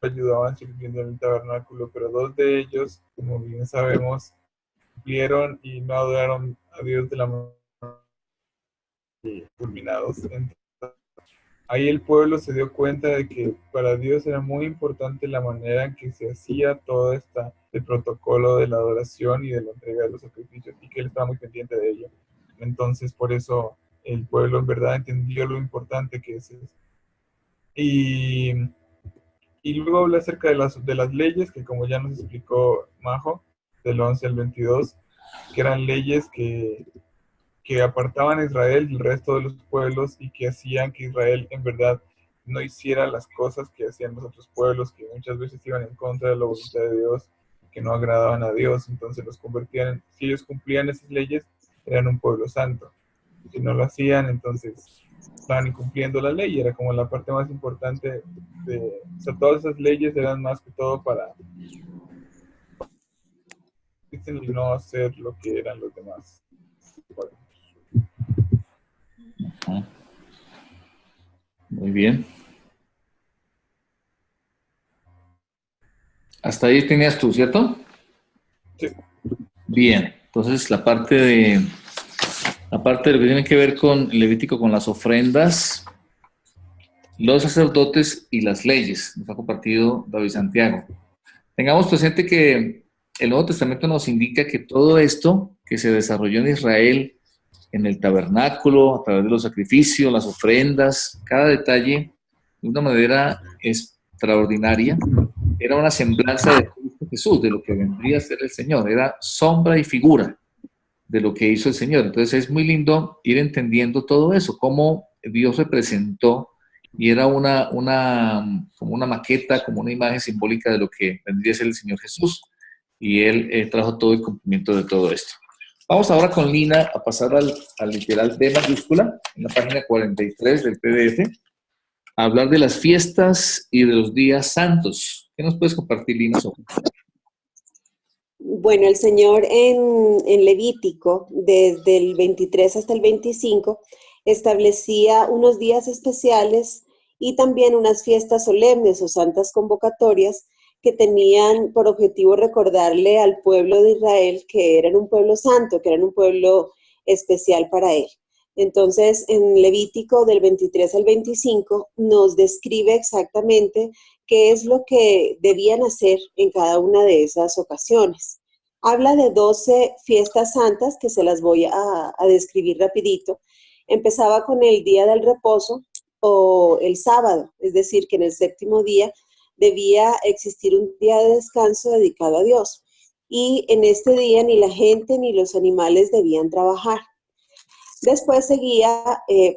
ayudaban sirviendo en el tabernáculo, pero 2 de ellos, como bien sabemos, cumplieron y no adoraron a Dios de la manera culminados. Entonces, ahí el pueblo se dio cuenta de que para Dios era muy importante la manera en que se hacía todo el protocolo de la adoración y de la entrega de los sacrificios, y que él estaba muy pendiente de ello. Entonces, por eso el pueblo en verdad entendió lo importante que es eso. Y luego habla acerca de las leyes, que como ya nos explicó Majo, del 11 al 22, que eran leyes que que apartaban a Israel del resto de los pueblos y que hacían que Israel en verdad no hiciera las cosas que hacían los otros pueblos, que muchas veces iban en contra de la voluntad de Dios, que no agradaban a Dios. Entonces los convertían si ellos cumplían esas leyes, eran un pueblo santo. Si no lo hacían, entonces estaban incumpliendo la ley. Era como la parte más importante o sea, todas esas leyes eran más que todo para no hacer lo que eran los demás. Ajá. Muy bien. Hasta ahí tenías tú, ¿cierto? Sí. Bien, entonces la parte de lo que tiene que ver con Levítico, con las ofrendas, los sacerdotes y las leyes, nos ha compartido David Santiago. Tengamos presente que el Nuevo Testamento nos indica que todo esto que se desarrolló en Israel, en el tabernáculo, a través de los sacrificios, las ofrendas, cada detalle, de una manera extraordinaria, era una semblanza de Cristo Jesús, de lo que vendría a ser el Señor, era sombra y figura de lo que hizo el Señor. Entonces es muy lindo ir entendiendo todo eso, cómo Dios representó y era como una maqueta, como una imagen simbólica de lo que vendría a ser el Señor Jesús, y Él trajo todo el cumplimiento de todo esto. Vamos ahora con Lina a pasar al literal D mayúscula, en la página 43 del PDF, a hablar de las fiestas y de los días santos. ¿Qué nos puedes compartir, Lina, sobre esto? Bueno, el Señor en Levítico, desde el 23 hasta el 25, establecía unos días especiales y también unas fiestas solemnes o santas convocatorias que tenían por objetivo recordarle al pueblo de Israel que eran un pueblo santo, que eran un pueblo especial para él. Entonces, en Levítico del 23 al 25 nos describe exactamente qué es lo que debían hacer en cada una de esas ocasiones. Habla de 12 fiestas santas que se las voy a describir rapidito. Empezaba con el día del reposo o el sábado, es decir, que en el séptimo día debía existir un día de descanso dedicado a Dios. Y en este día ni la gente ni los animales debían trabajar. Después seguía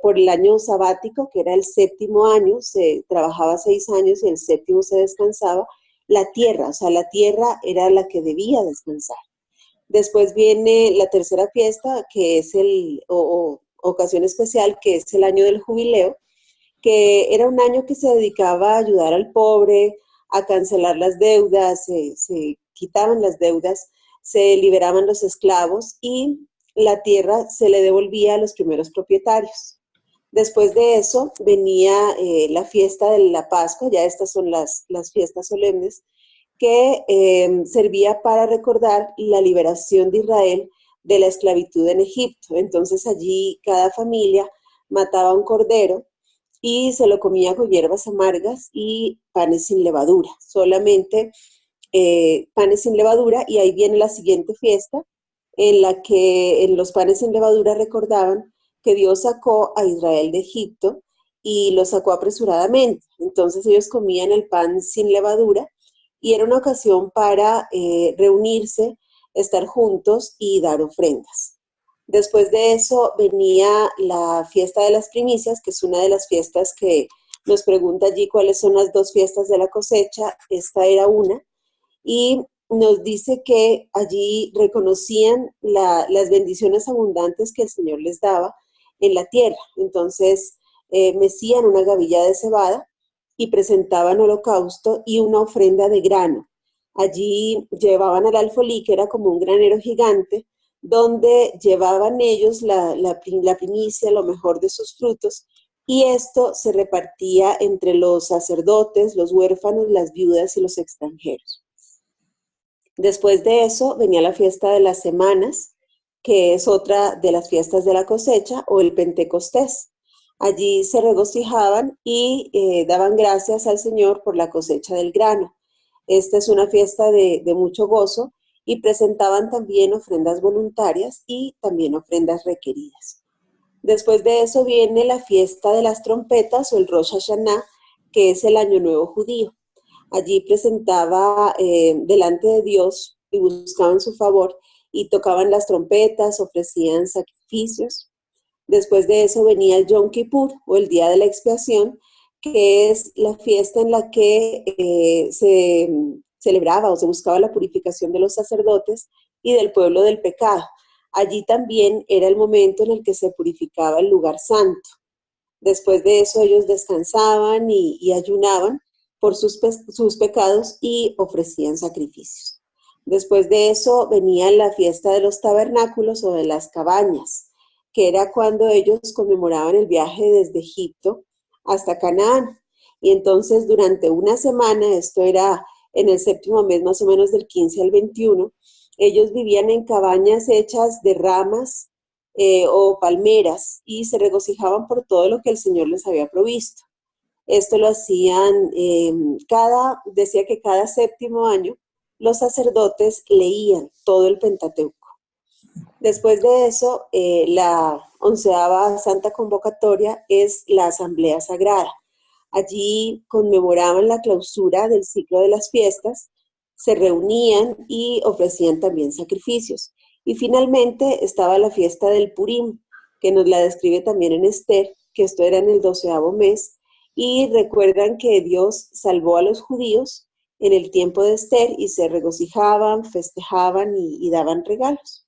por el año sabático, que era el séptimo año, se trabajaba 6 años y el séptimo se descansaba, la tierra, o sea, la tierra era la que debía descansar. Después viene la tercera fiesta, que es ocasión especial, que es el año del jubileo, que era un año que se dedicaba a ayudar al pobre, a cancelar las deudas, se quitaban las deudas, se liberaban los esclavos y la tierra se le devolvía a los primeros propietarios. Después de eso venía la fiesta de la Pascua, ya estas son las fiestas solemnes, que servía para recordar la liberación de Israel de la esclavitud en Egipto. Entonces allí cada familia mataba un cordero y se lo comía con hierbas amargas y panes sin levadura, solamente panes sin levadura, y ahí viene la siguiente fiesta, en la que en los panes sin levadura recordaban que Dios sacó a Israel de Egipto y lo sacó apresuradamente. Entonces ellos comían el pan sin levadura y era una ocasión para reunirse, estar juntos y dar ofrendas. Después de eso venía la fiesta de las primicias, que es una de las fiestas que nos pregunta allí cuáles son las 2 fiestas de la cosecha. Esta era una, y nos dice que allí reconocían las bendiciones abundantes que el Señor les daba en la tierra. Entonces, mecían una gavilla de cebada y presentaban holocausto y una ofrenda de grano. Allí llevaban al alfolí, que era como un granero gigante, donde llevaban ellos la primicia, lo mejor de sus frutos, y esto se repartía entre los sacerdotes, los huérfanos, las viudas y los extranjeros. Después de eso venía la fiesta de las semanas, que es otra de las fiestas de la cosecha, o el Pentecostés. Allí se regocijaban y daban gracias al Señor por la cosecha del grano. Esta es una fiesta de mucho gozo, y presentaban también ofrendas voluntarias y también ofrendas requeridas. Después de eso viene la fiesta de las trompetas, o el Rosh Hashanah, que es el Año Nuevo judío. Allí presentaba delante de Dios y buscaban su favor, y tocaban las trompetas, ofrecían sacrificios. Después de eso venía el Yom Kippur, o el Día de la Expiación, que es la fiesta en la que se celebraba o se buscaba la purificación de los sacerdotes y del pueblo del pecado. Allí también era el momento en el que se purificaba el lugar santo. Después de eso ellos descansaban y ayunaban por sus pecados y ofrecían sacrificios. Después de eso venía la fiesta de los tabernáculos o de las cabañas, que era cuando ellos conmemoraban el viaje desde Egipto hasta Canaán. Y entonces durante una semana, esto era en el séptimo mes más o menos del 15 al 21, ellos vivían en cabañas hechas de ramas o palmeras y se regocijaban por todo lo que el Señor les había provisto. Esto lo hacían decía que cada séptimo año los sacerdotes leían todo el Pentateuco. Después de eso, la 11ª Santa Convocatoria es la Asamblea Sagrada. Allí conmemoraban la clausura del ciclo de las fiestas, se reunían y ofrecían también sacrificios. Y finalmente estaba la fiesta del Purim, que nos la describe también en Esther, que esto era en el 12º mes, y recuerdan que Dios salvó a los judíos en el tiempo de Esther y se regocijaban, festejaban y daban regalos.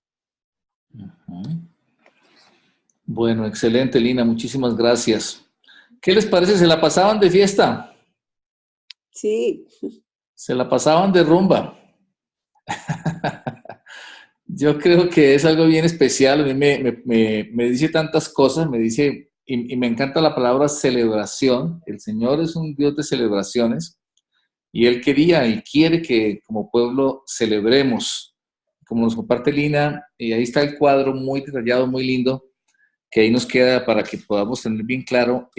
Bueno, excelente, Lina, muchísimas gracias. ¿Qué les parece? ¿Se la pasaban de fiesta? Sí. Se la pasaban de rumba. Yo creo que es algo bien especial. A mí me dice tantas cosas, me dice, y me encanta la palabra celebración. El Señor es un Dios de celebraciones y Él quería y quiere que como pueblo celebremos. Como nos comparte Lina, y ahí está el cuadro muy detallado, muy lindo, que ahí nos queda para que podamos tener bien claro,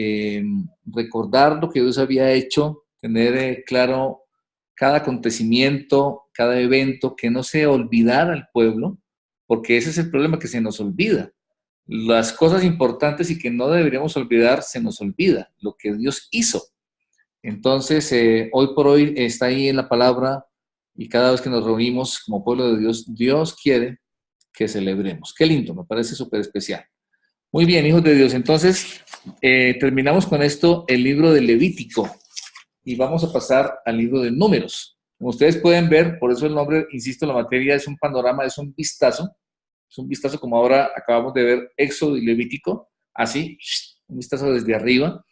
recordar lo que Dios había hecho, tener claro cada acontecimiento, cada evento, que no se olvidara al pueblo, porque ese es el problema, que se nos olvida. Las cosas importantes y que no deberíamos olvidar, se nos olvida, lo que Dios hizo. Entonces, hoy por hoy está ahí en la palabra, y cada vez que nos reunimos como pueblo de Dios, Dios quiere que celebremos. Qué lindo, me parece súper especial. Muy bien, hijos de Dios. Entonces, terminamos con esto el libro de Levítico y vamos a pasar al libro de Números. Como ustedes pueden ver, por eso el nombre, insisto, la materia es un panorama, es un vistazo como ahora acabamos de ver Éxodo y Levítico, así, un vistazo desde arriba,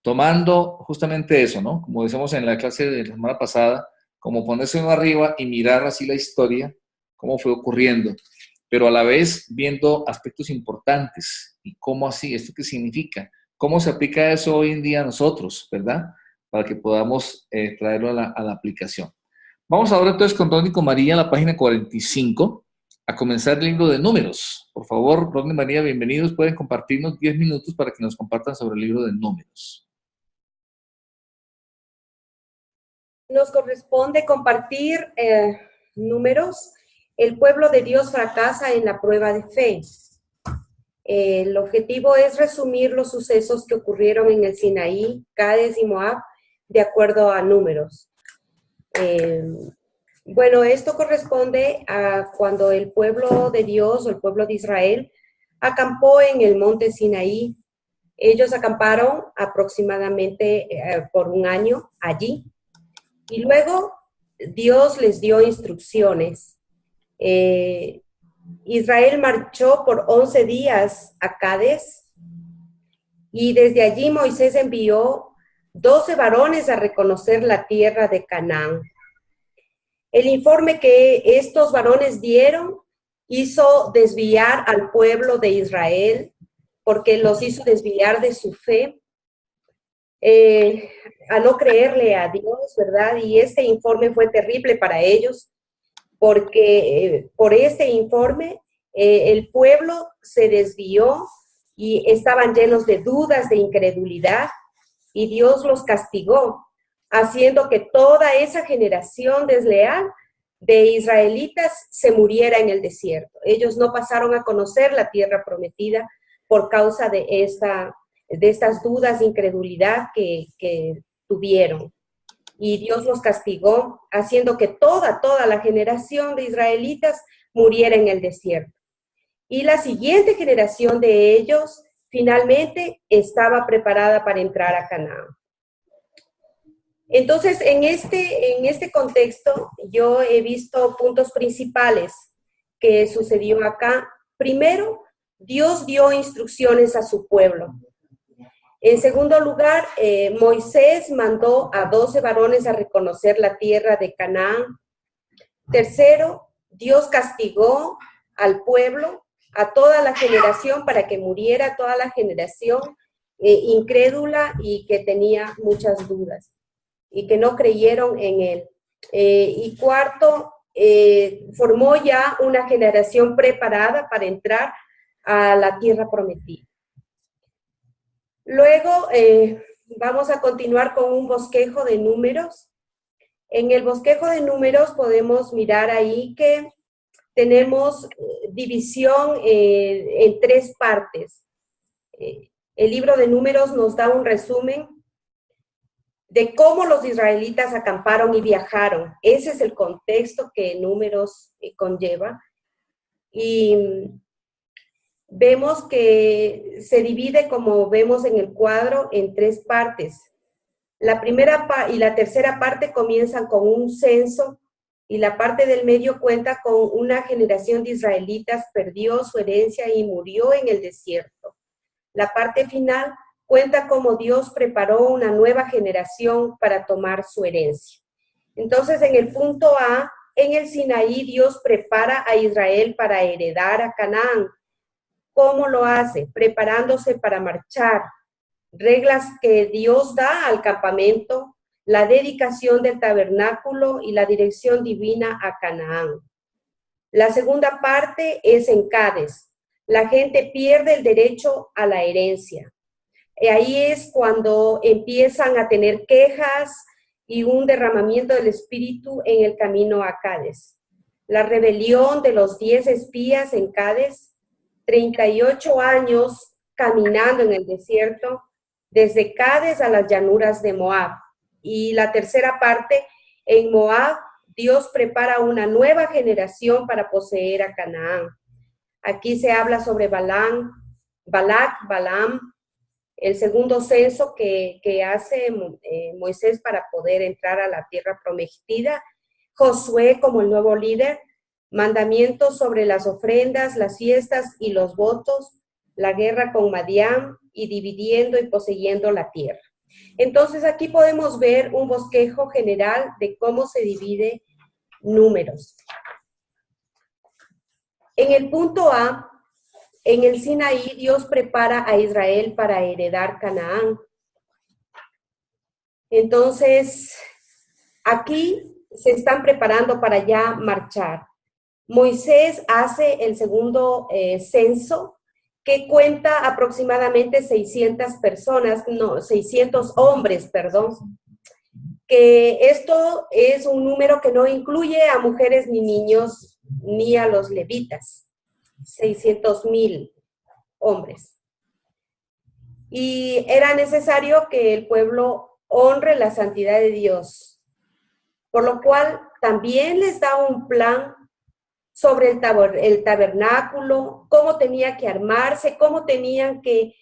tomando justamente eso, ¿no? Como decíamos en la clase de la semana pasada, como ponerse uno arriba y mirar así la historia, cómo fue ocurriendo, pero a la vez viendo aspectos importantes y cómo así, esto qué significa, cómo se aplica eso hoy en día a nosotros, ¿verdad? Para que podamos traerlo a la aplicación. Vamos ahora entonces con Ronnie y con María a la página 45 a comenzar el libro de Números. Por favor, Ronnie y María, bienvenidos. Pueden compartirnos 10 minutos para que nos compartan sobre el libro de Números. Nos corresponde compartir números. El pueblo de Dios fracasa en la prueba de fe. El objetivo es resumir los sucesos que ocurrieron en el Sinaí, Cades y Moab, de acuerdo a números. Bueno, esto corresponde a cuando el pueblo de Dios o el pueblo de Israel acampó en el monte Sinaí. Ellos acamparon aproximadamente por un año allí. Y luego Dios les dio instrucciones. Israel marchó por 11 días a Cades y desde allí Moisés envió 12 varones a reconocer la tierra de Canaán. El informe que estos varones dieron hizo desviar al pueblo de Israel, porque los hizo desviar de su fe, a no creerle a Dios, ¿verdad? Y este informe fue terrible para ellos, porque por este informe el pueblo se desvió y estaban llenos de dudas, de incredulidad, y Dios los castigó, haciendo que toda esa generación desleal de israelitas se muriera en el desierto. Ellos no pasaron a conocer la tierra prometida por causa de estas dudas de incredulidad que tuvieron. Y Dios los castigó, haciendo que toda la generación de israelitas muriera en el desierto. Y la siguiente generación de ellos finalmente estaba preparada para entrar a Canaán. Entonces, en este contexto, yo he visto puntos principales que sucedió acá. Primero, Dios dio instrucciones a su pueblo. En segundo lugar, Moisés mandó a 12 varones a reconocer la tierra de Canaán. Tercero, Dios castigó al pueblo, a toda la generación, para que muriera toda la generación incrédula y que tenía muchas dudas y que no creyeron en él. Y cuarto, formó ya una generación preparada para entrar a la tierra prometida. Luego vamos a continuar con un bosquejo de números. En el bosquejo de números podemos mirar ahí que tenemos división en 3 partes. El libro de números nos da un resumen de cómo los israelitas acamparon y viajaron. Ese es el contexto que números conlleva. Y vemos que se divide, como vemos en el cuadro, en 3 partes. La primera y la tercera parte comienzan con un censo, y la parte del medio cuenta con una generación de israelitas perdió su herencia y murió en el desierto. La parte final cuenta cómo Dios preparó una nueva generación para tomar su herencia. Entonces, en el punto A, en el Sinaí, Dios prepara a Israel para heredar a Canaán. ¿Cómo lo hace? Preparándose para marchar. Reglas que Dios da al campamento, la dedicación del tabernáculo y la dirección divina a Canaán. La segunda parte es en Cades. La gente pierde el derecho a la herencia. Ahí es cuando empiezan a tener quejas y un derramamiento del espíritu en el camino a Cades. La rebelión de los 10 espías en Cades, 38 años caminando en el desierto, desde Cades a las llanuras de Moab. Y la tercera parte, en Moab, Dios prepara una nueva generación para poseer a Canaán. Aquí se habla sobre Balac, Balaam, el segundo censo que hace Moisés para poder entrar a la tierra prometida, Josué como el nuevo líder, mandamientos sobre las ofrendas, las fiestas y los votos, la guerra con Madián y dividiendo y poseyendo la tierra. Entonces aquí podemos ver un bosquejo general de cómo se divide números. En el punto A, en el Sinaí, Dios prepara a Israel para heredar Canaán. Entonces, aquí se están preparando para ya marchar. Moisés hace el segundo censo, que cuenta aproximadamente 600 hombres, perdón. Que esto es un número que no incluye a mujeres ni niños ni a los levitas. 600,000 hombres. Y era necesario que el pueblo honre la santidad de Dios, por lo cual también les da un plan sobre el tabernáculo, cómo tenía que armarse, cómo tenían que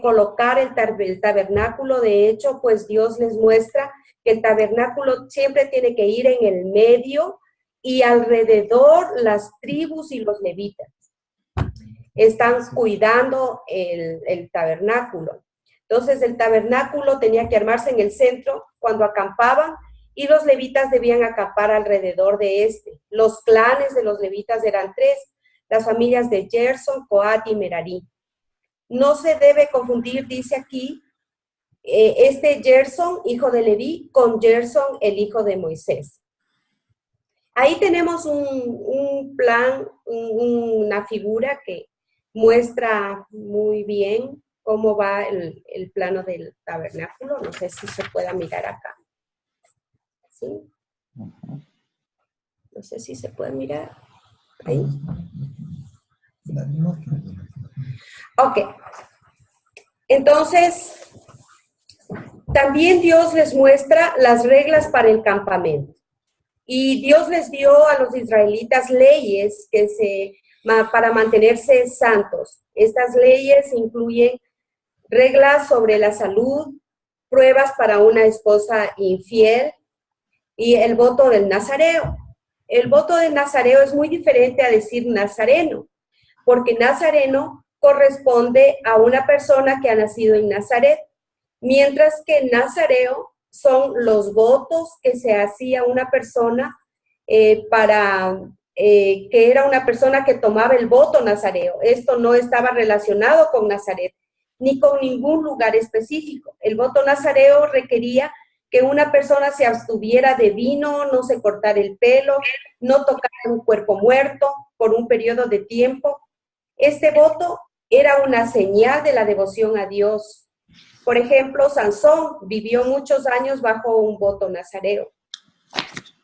colocar el tabernáculo. De hecho, pues Dios les muestra que el tabernáculo siempre tiene que ir en el medio y alrededor las tribus y los levitas están cuidando el tabernáculo. Entonces el tabernáculo tenía que armarse en el centro cuando acampaban, y los levitas debían acampar alrededor de este. Los clanes de los levitas eran 3, las familias de Gerson, Coat y Merari. No se debe confundir, dice aquí, este Gerson, hijo de Leví, con Gerson, el hijo de Moisés. Ahí tenemos un plan, una figura que muestra muy bien cómo va el plano del tabernáculo. No sé si se pueda mirar acá. ¿Sí? No sé si se puede mirar. Ahí. Ok. Entonces, también Dios les muestra las reglas para el campamento. Y Dios les dio a los israelitas leyes para mantenerse santos. Estas leyes incluyen reglas sobre la salud, pruebas para una esposa infiel y el voto del nazareo. El voto del nazareo es muy diferente a decir nazareno, porque nazareno corresponde a una persona que ha nacido en Nazaret, mientras que nazareo son los votos que se hacía una persona que era una persona que tomaba el voto nazareo. Esto no estaba relacionado con Nazaret, ni con ningún lugar específico. El voto nazareo requería que una persona se abstuviera de vino, no se cortara el pelo, no tocara un cuerpo muerto por un periodo de tiempo. Este voto era una señal de la devoción a Dios. Por ejemplo, Sansón vivió muchos años bajo un voto nazareo.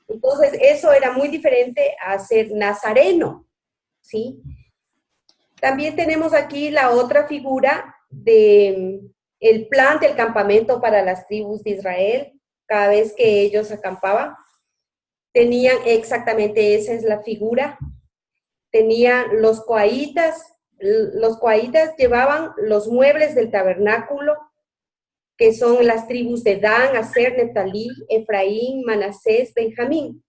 Entonces, eso era muy diferente a ser nazareno, ¿sí? También tenemos aquí la otra figura el plan del campamento para las tribus de Israel. Cada vez que ellos acampaban, tenían exactamente, esa es la figura. Tenían los coahitas llevaban los muebles del tabernáculo, que son las tribus de Dan, Aser, Neftalí, Efraín, Manasés, Benjamín.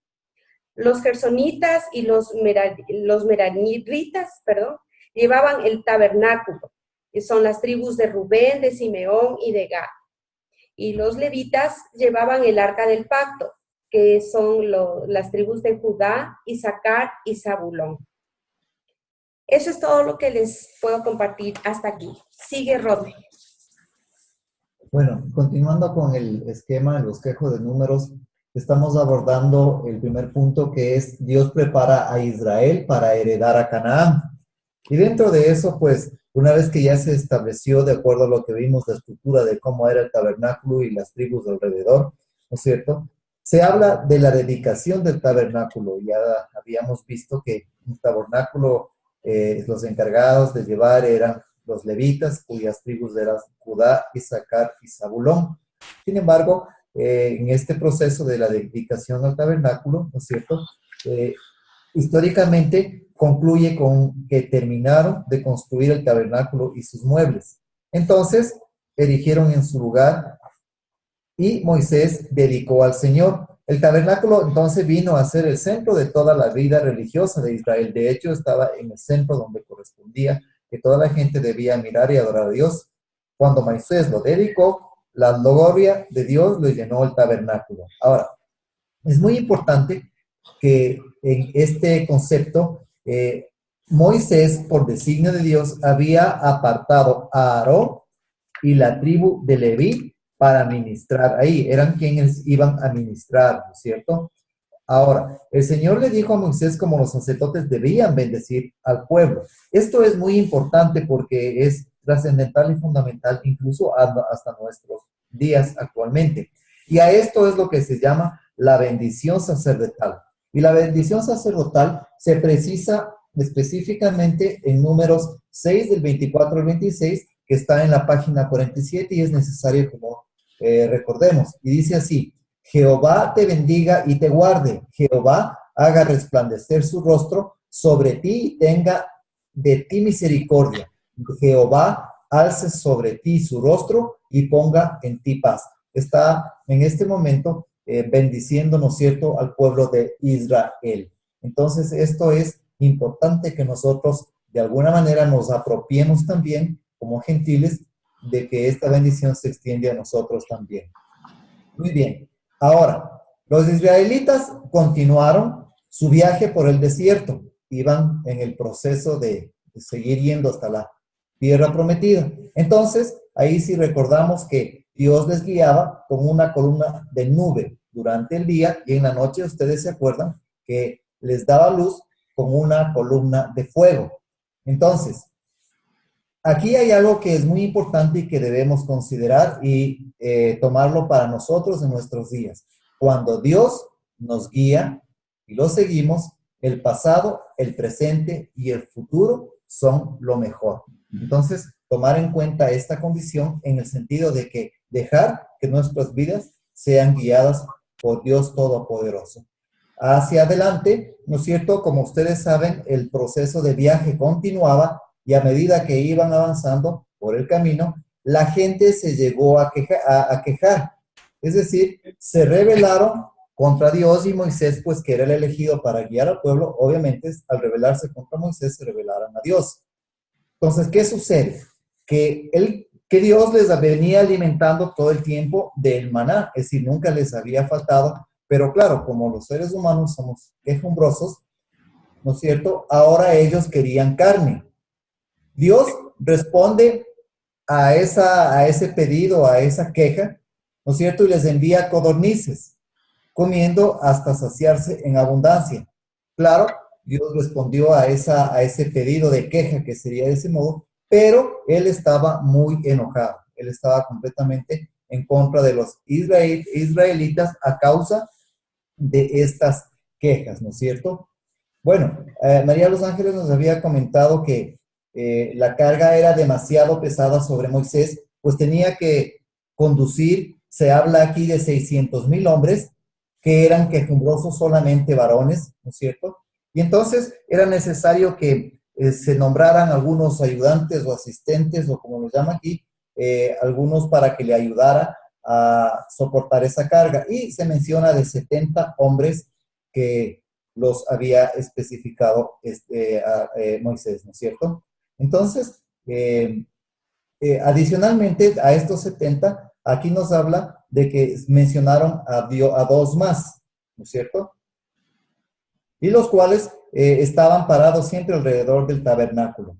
Los gersonitas y los meraritas, llevaban el tabernáculo, que son las tribus de Rubén, de Simeón y de Gad. Y los levitas llevaban el arca del pacto, que son las tribus de Judá, Isaacar y Zabulón. Eso es todo lo que les puedo compartir hasta aquí. Sigue, Rodney. Bueno, continuando con el esquema, el bosquejo de números, estamos abordando el primer punto, que es Dios prepara a Israel para heredar a Canaán. Y dentro de eso, pues, una vez que ya se estableció, de acuerdo a lo que vimos, la estructura de cómo era el tabernáculo y las tribus alrededor, ¿no es cierto? Se habla de la dedicación del tabernáculo. Ya habíamos visto que un tabernáculo, los encargados de llevar eran los levitas, cuyas tribus eran Judá, Isaacar y Zabulón. Sin embargo, en este proceso de la dedicación al tabernáculo, ¿no es cierto?, históricamente concluye con que terminaron de construir el tabernáculo y sus muebles. Entonces, erigieron en su lugar y Moisés dedicó al Señor. El tabernáculo entonces vino a ser el centro de toda la vida religiosa de Israel. De hecho, estaba en el centro donde correspondía que toda la gente debía mirar y adorar a Dios. Cuando Moisés lo dedicó, la gloria de Dios le llenó el tabernáculo. Ahora, es muy importante que en este concepto, Moisés, por designio de Dios, había apartado a Aarón y la tribu de Leví para ministrar ahí. Eran quienes iban a ministrar, ¿no es cierto? Ahora, el Señor le dijo a Moisés cómo los sacerdotes debían bendecir al pueblo. Esto es muy importante porque es trascendental y fundamental incluso hasta nuestros días actualmente. Y a esto es lo que se llama la bendición sacerdotal. Y la bendición sacerdotal se precisa específicamente en Números 6, del 24 al 26, que está en la página 47 y es necesario que lo recordemos. Y dice así: Jehová te bendiga y te guarde. Jehová haga resplandecer su rostro sobre ti y tenga de ti misericordia. Jehová alce sobre ti su rostro y ponga en ti paz. Está en este momento bendiciendo, ¿no es cierto?, al pueblo de Israel. Entonces, esto es importante que nosotros de alguna manera nos apropiemos también como gentiles de que esta bendición se extiende a nosotros también. Muy bien. Ahora, los israelitas continuaron su viaje por el desierto. Iban en el proceso de seguir yendo hasta la tierra prometida. Entonces, ahí sí recordamos que Dios les guiaba con una columna de nube durante el día y en la noche, ustedes se acuerdan, que les daba luz con una columna de fuego. Entonces, aquí hay algo que es muy importante y que debemos considerar y tomarlo para nosotros en nuestros días. Cuando Dios nos guía y lo seguimos, el pasado, el presente y el futuro son lo mejor. Entonces, tomar en cuenta esta condición en el sentido de que dejar que nuestras vidas sean guiadas por Dios Todopoderoso. hacia adelante, ¿no es cierto? Como ustedes saben, el proceso de viaje continuaba y a medida que iban avanzando por el camino, la gente se llegó a quejar. Es decir, se rebelaron contra Dios y Moisés, pues que era el elegido para guiar al pueblo, obviamente al rebelarse contra Moisés se rebelaron a Dios. Entonces, ¿qué sucede? Que Dios les venía alimentando todo el tiempo del maná, es decir, nunca les había faltado, pero claro, como los seres humanos somos quejumbrosos, ¿no es cierto? Ahora ellos querían carne. Dios responde a ese pedido, a esa queja, ¿no es cierto? Y les envía codornices, comiendo hasta saciarse en abundancia. Claro, Dios respondió a ese pedido de queja, que sería de ese modo, pero él estaba muy enojado. Él estaba completamente en contra de los israelitas a causa de estas quejas, ¿no es cierto? Bueno, María Los Ángeles nos había comentado que la carga era demasiado pesada sobre Moisés, pues tenía que conducir, se habla aquí de 600,000 hombres que eran quejumbrosos, solamente varones, ¿no es cierto? Y entonces era necesario que se nombraran algunos ayudantes o asistentes, o como los llama aquí, algunos para que le ayudara a soportar esa carga. Y se menciona de 70 hombres que los había especificado Moisés, ¿no es cierto? Entonces, adicionalmente a estos 70, aquí nos habla de que mencionaron a dos más, ¿no es cierto? Y los cuales estaban parados siempre alrededor del tabernáculo.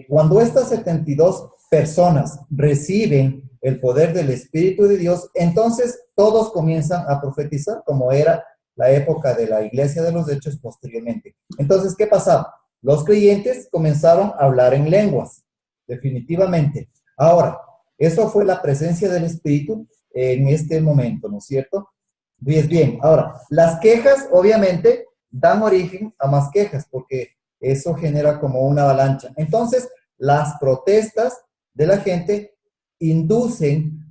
Cuando estas 72 personas reciben el poder del Espíritu de Dios, entonces todos comienzan a profetizar, como era la época de la Iglesia de los Hechos posteriormente. Entonces, ¿qué pasaba? Los creyentes comenzaron a hablar en lenguas, definitivamente. Ahora, eso fue la presencia del Espíritu en este momento, ¿no es cierto? Bien, ahora, las quejas, obviamente, dan origen a más quejas, porque eso genera como una avalancha. Entonces, las protestas de la gente indujeron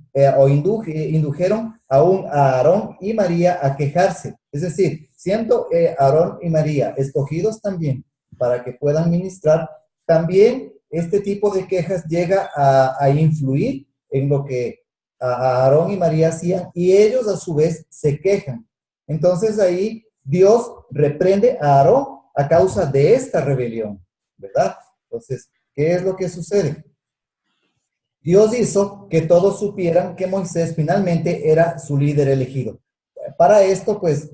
a Aarón y María a quejarse. Es decir, siendo Aarón y María escogidos también para que puedan ministrar, también este tipo de quejas llega a influir en lo que a Aarón y María hacían, y ellos a su vez se quejan. Entonces ahí Dios reprende a Aarón a causa de esta rebelión, ¿verdad? Entonces, ¿qué es lo que sucede? Dios hizo que todos supieran que Moisés finalmente era su líder elegido. Para esto, pues,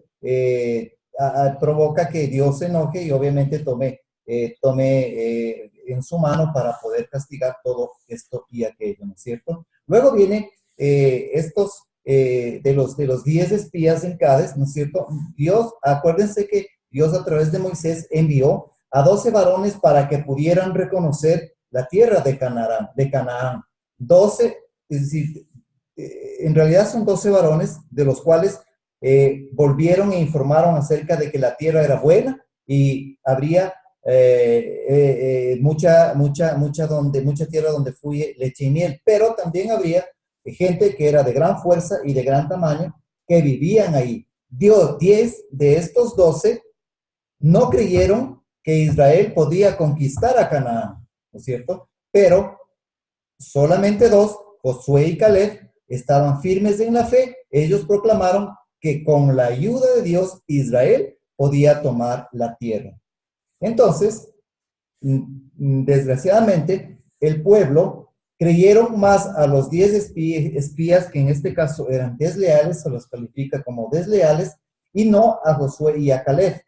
provoca que Dios se enoje y obviamente tome en su mano para poder castigar todo esto y aquello, ¿no es cierto? Luego viene de los 10 espías en Cádiz, ¿no es cierto? Acuérdense que Dios a través de Moisés envió a 12 varones para que pudieran reconocer la tierra de Canaán. 12, es decir, en realidad son 12 varones, de los cuales volvieron e informaron acerca de que la tierra era buena y habría mucha tierra donde fluye leche y miel, pero también habría gente que era de gran fuerza y de gran tamaño que vivían ahí. 10 de estos 12 no creyeron que Israel podía conquistar a Canaán, ¿no es cierto? Pero solamente 2, Josué y Caleb, estaban firmes en la fe. Ellos proclamaron que con la ayuda de Dios, Israel podía tomar la tierra. Entonces, desgraciadamente, el pueblo creyeron más a los 10 espías, que en este caso eran desleales, se los califica como desleales, y no a Josué y a Caleb.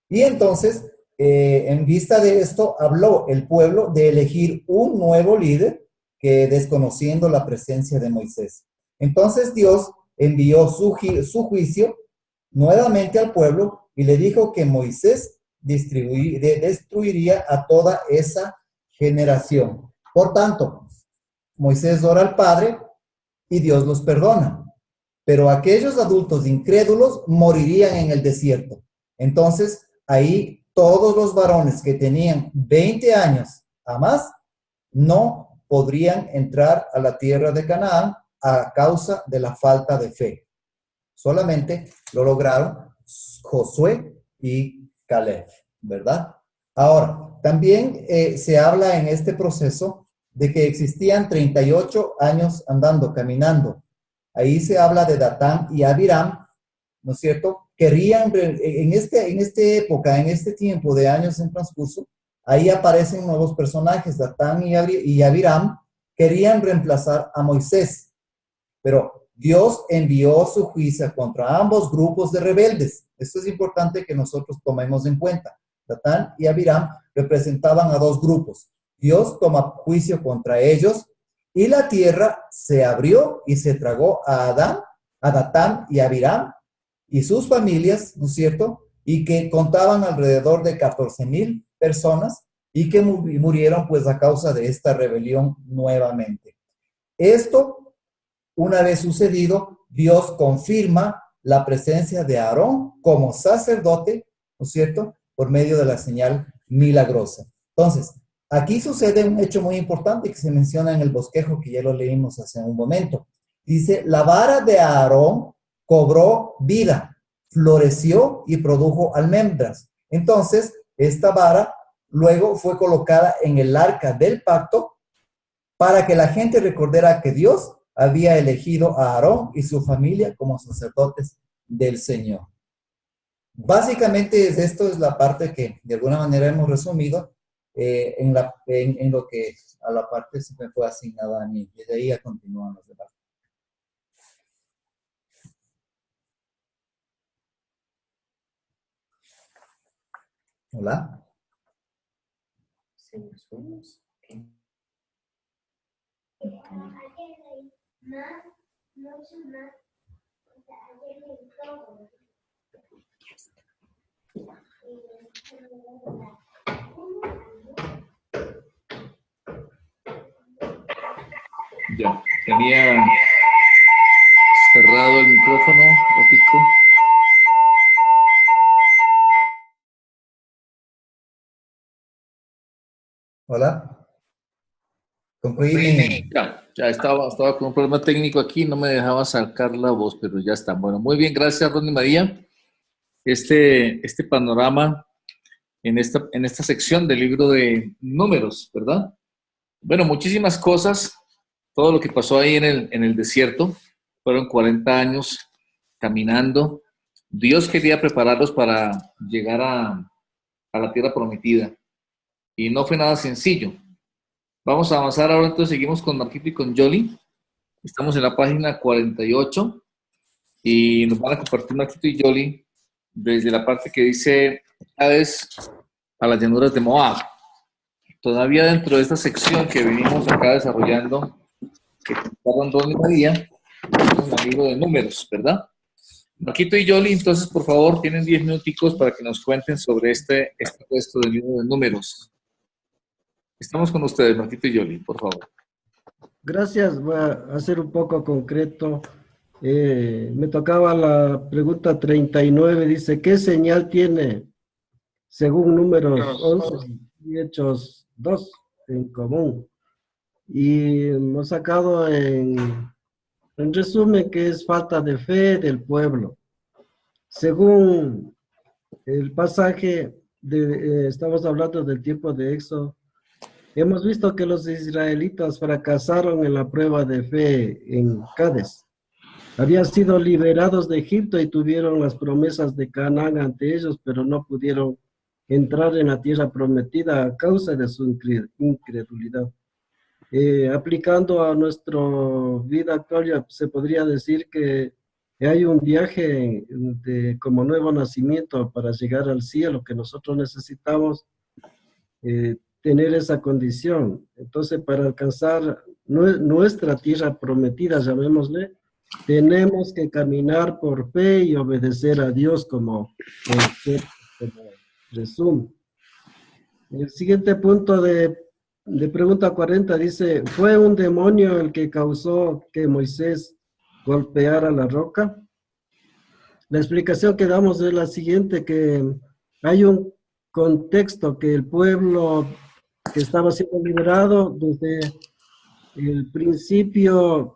Y entonces, en vista de esto, habló el pueblo de elegir un nuevo líder que desconociendo la presencia de Moisés. Entonces Dios envió su juicio nuevamente al pueblo y le dijo que Moisés destruiría a toda esa generación. Por tanto, Moisés ora al Padre y Dios los perdona. Pero aquellos adultos incrédulos morirían en el desierto. Entonces, ahí todos los varones que tenían 20 años a más no podrían entrar a la tierra de Canaán a causa de la falta de fe. Solamente lo lograron Josué y Caleb, ¿verdad? Ahora, también se habla en este proceso de que existían 38 años andando, caminando. Ahí se habla de Datán y Abiram, ¿no es cierto? Querían, en esta época, en este tiempo de años en transcurso, ahí aparecen nuevos personajes. Datán y Abiram querían reemplazar a Moisés, pero Dios envió su juicio contra ambos grupos de rebeldes. Esto es importante que nosotros tomemos en cuenta. Datán y Abiram representaban a dos grupos. Dios toma juicio contra ellos y la tierra se abrió y se tragó a Datán y Abiram y sus familias, ¿no es cierto? Y que contaban alrededor de 14,000 personas y que murieron pues a causa de esta rebelión nuevamente. Esto, una vez sucedido, Dios confirma la presencia de Aarón como sacerdote, ¿no es cierto?, por medio de la señal milagrosa. Entonces, aquí sucede un hecho muy importante que se menciona en el bosquejo, que ya lo leímos hace un momento. Dice, la vara de Aarón cobró vida, floreció y produjo almendras. Entonces, esta vara luego fue colocada en el arca del pacto para que la gente recordara que Dios había elegido a Aarón y su familia como sacerdotes del Señor. Básicamente esto es la parte que de alguna manera hemos resumido en lo que a la parte se me fue asignada a mí. Y de ahí ya continúan los debates. Hola. Ya, tenía cerrado el micrófono, un ratito. Hola. Concluí. Ya estaba con un problema técnico aquí, no me dejaba sacar la voz, pero ya está. Bueno, muy bien, gracias, Ronnie María. Este panorama en esta sección del libro de Números, ¿verdad? Bueno, muchísimas cosas, todo lo que pasó ahí en el desierto, fueron 40 años caminando. Dios quería prepararlos para llegar a la tierra prometida y no fue nada sencillo. Vamos a avanzar ahora, entonces seguimos con Marquito y con Yoli. Estamos en la página 48 y nos van a compartir Marquito y Yoli desde la parte que dice Hades a las llanuras de Moab. Todavía dentro de esta sección que venimos acá desarrollando, que contaron Ron y María, es un libro de Números, ¿verdad? Marquito y Yoli, entonces, por favor, tienen 10 minuticos para que nos cuenten sobre este texto del libro de Números. Estamos con ustedes, Marquito y Yoli, por favor. Gracias, voy a hacer un poco concreto. Me tocaba la pregunta 39, dice, ¿qué señal tiene, según Números 11 y Hechos 2, en común? Y hemos sacado en resumen que es falta de fe del pueblo. Según el pasaje, estamos hablando del tiempo de Éxodo, hemos visto que los israelitas fracasaron en la prueba de fe en Cades. Habían sido liberados de Egipto y tuvieron las promesas de Canaán ante ellos, pero no pudieron entrar en la tierra prometida a causa de su incredulidad. Aplicando a nuestra vida actual, ya se podría decir que hay un viaje como nuevo nacimiento para llegar al cielo, que nosotros necesitamos tener esa condición. Entonces, para alcanzar nuestra tierra prometida, llamémosle, tenemos que caminar por fe y obedecer a Dios como resumen. El siguiente punto de pregunta 40 dice, ¿fue un demonio el que causó que Moisés golpeara la roca? La explicación que damos es la siguiente, que hay un contexto que el pueblo que estaba siendo liberado desde el principio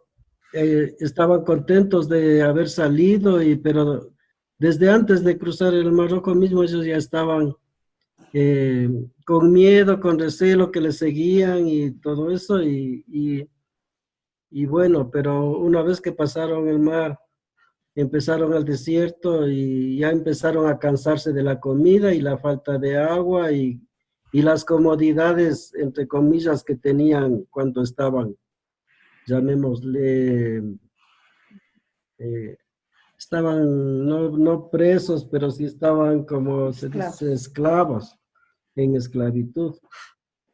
estaban contentos de haber salido, pero desde antes de cruzar el Mar Rojo mismo ellos ya estaban con miedo, con recelo que les seguían y todo eso, y bueno, pero una vez que pasaron el mar, empezaron al desierto y ya empezaron a cansarse de la comida y la falta de agua y las comodidades, entre comillas, que tenían cuando estaban, llamémosle, estaban no presos, pero sí estaban, como se dice, esclavos, en esclavitud.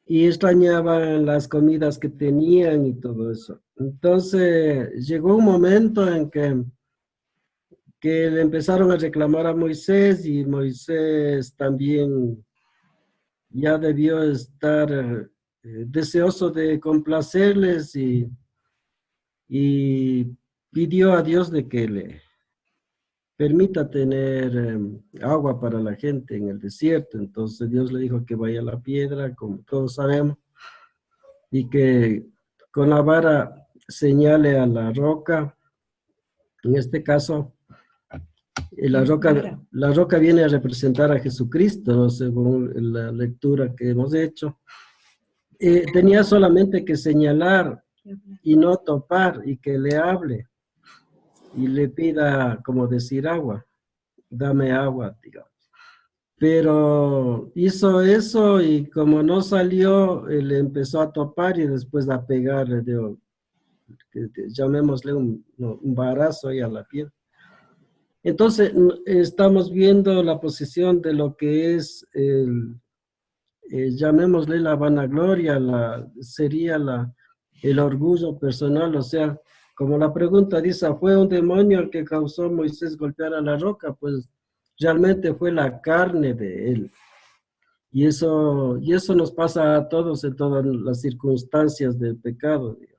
Y extrañaban las comidas que tenían y todo eso. Entonces llegó un momento en que le empezaron a reclamar a Moisés, y Moisés también ya debió estar deseoso de complacerles, y pidió a Dios de que le permita tener agua para la gente en el desierto. Entonces Dios le dijo que vaya a la piedra, como todos sabemos, y que con la vara señale a la roca. En este caso, la roca viene a representar a Jesucristo, ¿no? Según la lectura que hemos hecho. Tenía solamente que señalar y no topar, y que le hable y le pida, como decir, agua, dame agua, digamos. Pero hizo eso y como no salió, él empezó a topar y después a pegarle, llamémosle un varazo ahí a la piedra. Entonces, estamos viendo la posición de lo que es, llamémosle la vanagloria, sería el orgullo personal. O sea, como la pregunta dice, ¿fue un demonio el que causó Moisés golpear a la roca? Pues realmente fue la carne de él. Y eso nos pasa a todos en todas las circunstancias del pecado, digamos.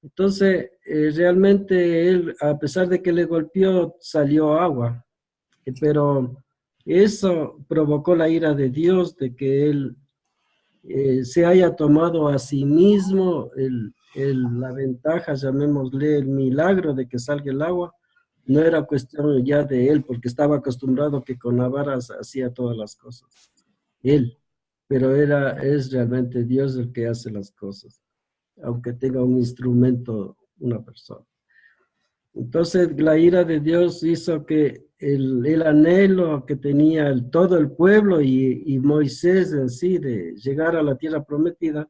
Entonces, realmente él, a pesar de que le golpeó, salió agua, pero eso provocó la ira de Dios, de que él se haya tomado a sí mismo la ventaja, llamémosle el milagro de que salga el agua. No era cuestión ya de él, porque estaba acostumbrado que con la vara hacía todas las cosas, él, pero es realmente Dios el que hace las cosas, aunque tenga un instrumento una persona. Entonces la ira de Dios hizo que el anhelo que tenía todo el pueblo y Moisés en sí de llegar a la tierra prometida,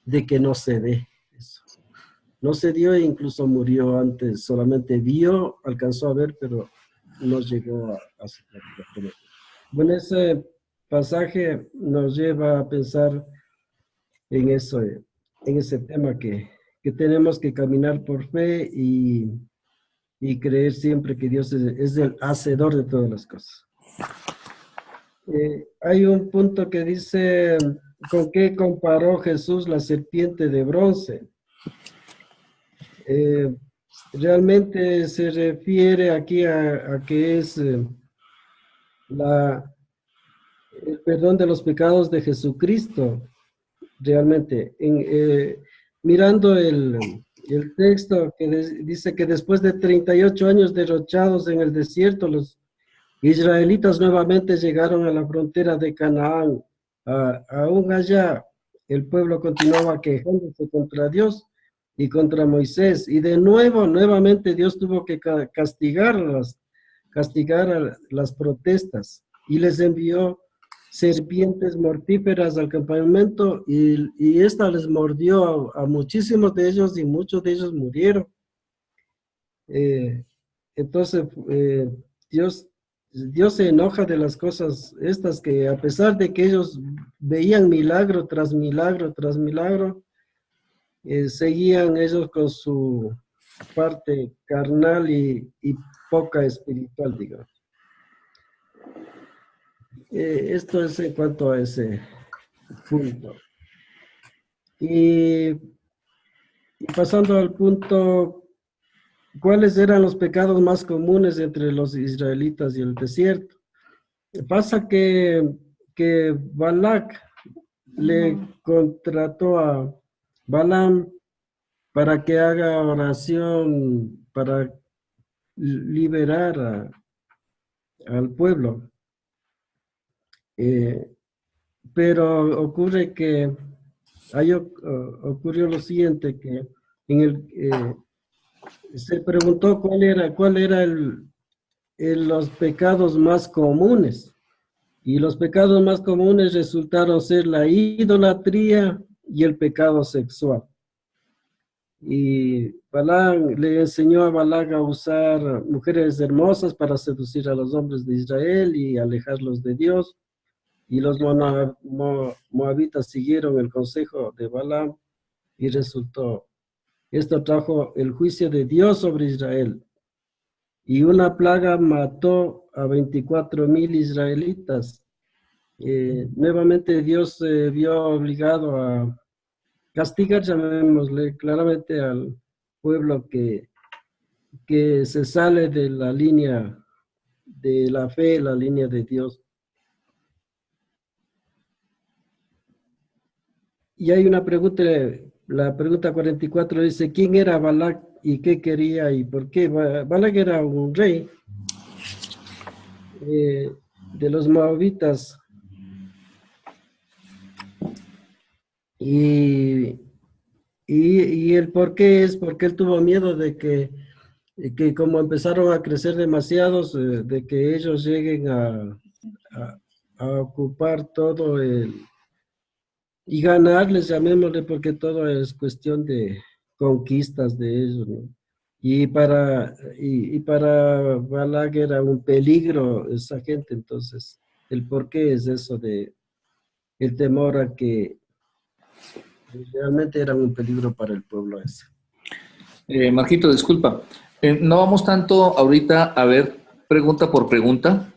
de que no se dé eso. No se dio e incluso murió antes, solamente vio, alcanzó a ver, pero no llegó a su tierra prometida. Bueno, ese pasaje nos lleva a pensar en eso, en ese tema que tenemos que caminar por fe y creer siempre que Dios es el hacedor de todas las cosas. Hay un punto que dice, ¿con qué comparó Jesús la serpiente de bronce? Realmente se refiere aquí a que es el perdón de los pecados de Jesucristo. Realmente, mirando el texto que dice que después de 38 años derrochados en el desierto, los israelitas nuevamente llegaron a la frontera de Canaán. Aún allá, el pueblo continuaba quejándose contra Dios y contra Moisés. Y nuevamente Dios tuvo que castigar a las protestas, y les envió serpientes mortíferas al campamento, y esta les mordió a muchísimos de ellos, y muchos de ellos murieron. Entonces, Dios se enoja de las cosas estas, que a pesar de que ellos veían milagro tras milagro tras milagro, seguían ellos con su parte carnal y poca espiritual, digamos. Esto es en cuanto a ese punto. Y pasando al punto, ¿cuáles eran los pecados más comunes entre los israelitas y el desierto? Pasa que Balac le contrató a Balaam para que haga oración para liberar al pueblo. Pero ocurre que ocurrió lo siguiente, que se preguntó cuál era los pecados más comunes. Y los pecados más comunes resultaron ser la idolatría y el pecado sexual. Y Balaam le enseñó a Balac a usar mujeres hermosas para seducir a los hombres de Israel y alejarlos de Dios. Y los moabitas siguieron el consejo de Balaam y esto trajo el juicio de Dios sobre Israel. Y una plaga mató a 24,000 israelitas. Nuevamente Dios se vio obligado a castigar, llamémosle claramente, al pueblo que se sale de la línea de la fe, la línea de Dios. Y hay una pregunta, la pregunta 44 dice, ¿quién era Balac y qué quería y por qué? Balac era un rey de los moabitas y el por qué es porque él tuvo miedo de que como empezaron a crecer demasiados, de que ellos lleguen a ocupar todo y ganarles, llamémosle, porque todo es cuestión de conquistas de ellos, ¿no? Y para Balac era un peligro esa gente, entonces, el por qué es eso de el temor a que realmente era un peligro para el pueblo ese. Marquito, disculpa. No vamos tanto ahorita a ver pregunta por pregunta.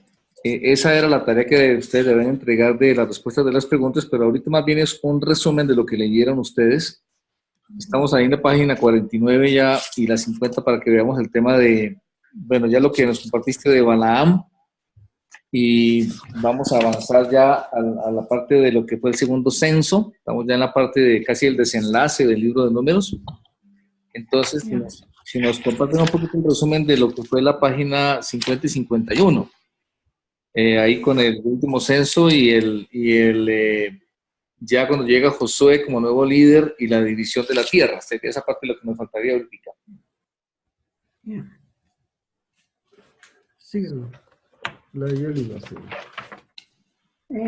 Esa era la tarea que ustedes deben entregar de las respuestas de las preguntas, pero ahorita más bien es un resumen de lo que leyeron ustedes. Estamos ahí en la página 49 ya y la 50 para que veamos el tema de, bueno, ya lo que nos compartiste de Balaam, y vamos a avanzar ya a la parte de lo que fue el segundo censo. Estamos ya en la parte de casi el desenlace del libro de números. Entonces, si nos comparten un poquito un resumen de lo que fue la página 50 y 51. Ahí con el último censo y ya cuando llega Josué como nuevo líder y la división de la tierra. Esa parte es lo que me faltaría verificar. Sí,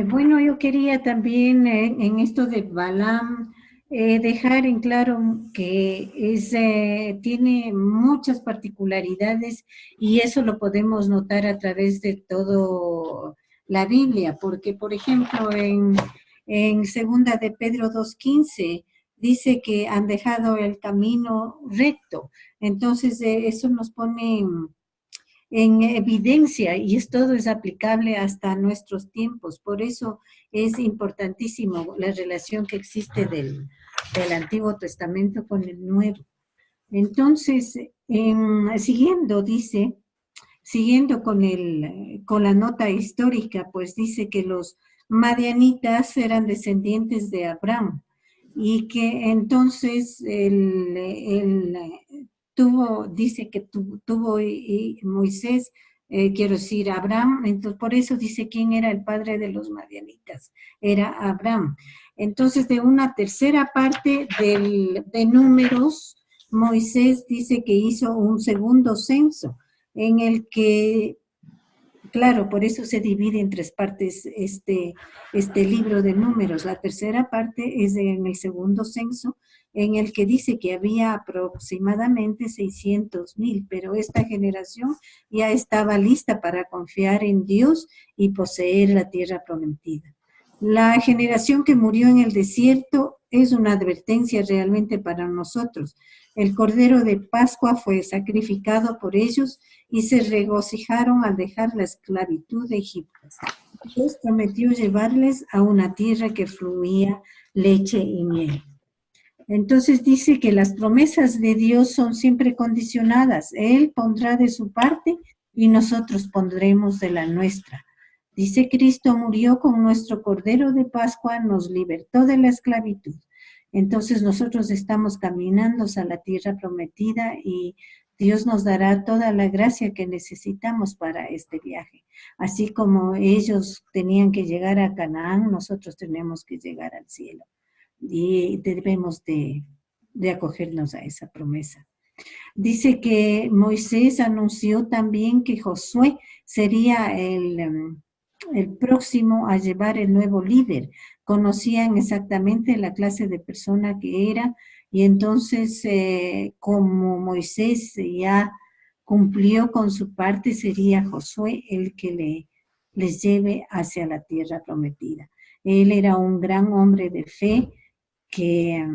bueno, yo quería también en esto de Balaam dejar en claro que tiene muchas particularidades y eso lo podemos notar a través de todo la Biblia, porque por ejemplo en segunda de Pedro 2:15 dice que han dejado el camino recto, entonces eso nos pone en evidencia y todo es aplicable hasta nuestros tiempos. Por eso es importantísimo la relación que existe del Antiguo Testamento con el Nuevo. Entonces, siguiendo con la nota histórica, pues dice que los madianitas eran descendientes de Abraham y que entonces dice que tuvo y Moisés, quiero decir, Abraham, entonces por eso dice quién era el padre de los madianitas, era Abraham. Entonces, de una tercera parte de números, Moisés dice que hizo un segundo censo, en el que, claro, por eso se divide en tres partes este libro de números. La tercera parte es en el segundo censo, en el que dice que había aproximadamente 600,000, pero esta generación ya estaba lista para confiar en Dios y poseer la tierra prometida. La generación que murió en el desierto es una advertencia realmente para nosotros. El Cordero de Pascua fue sacrificado por ellos y se regocijaron al dejar la esclavitud de Egipto. Dios prometió llevarles a una tierra que fluía leche y miel. Entonces dice que las promesas de Dios son siempre condicionadas. Él pondrá de su parte y nosotros pondremos de la nuestra. Dice, Cristo murió con nuestro Cordero de Pascua, nos libertó de la esclavitud. Entonces nosotros estamos caminando hacia la tierra prometida y Dios nos dará toda la gracia que necesitamos para este viaje. Así como ellos tenían que llegar a Canaán, nosotros tenemos que llegar al cielo. Y debemos de acogernos a esa promesa. Dice que Moisés anunció también que Josué sería el próximo a llevar el nuevo líder. Conocían exactamente la clase de persona que era, y entonces como Moisés ya cumplió con su parte, sería Josué el que les lleve hacia la tierra prometida. Él era un gran hombre de fe que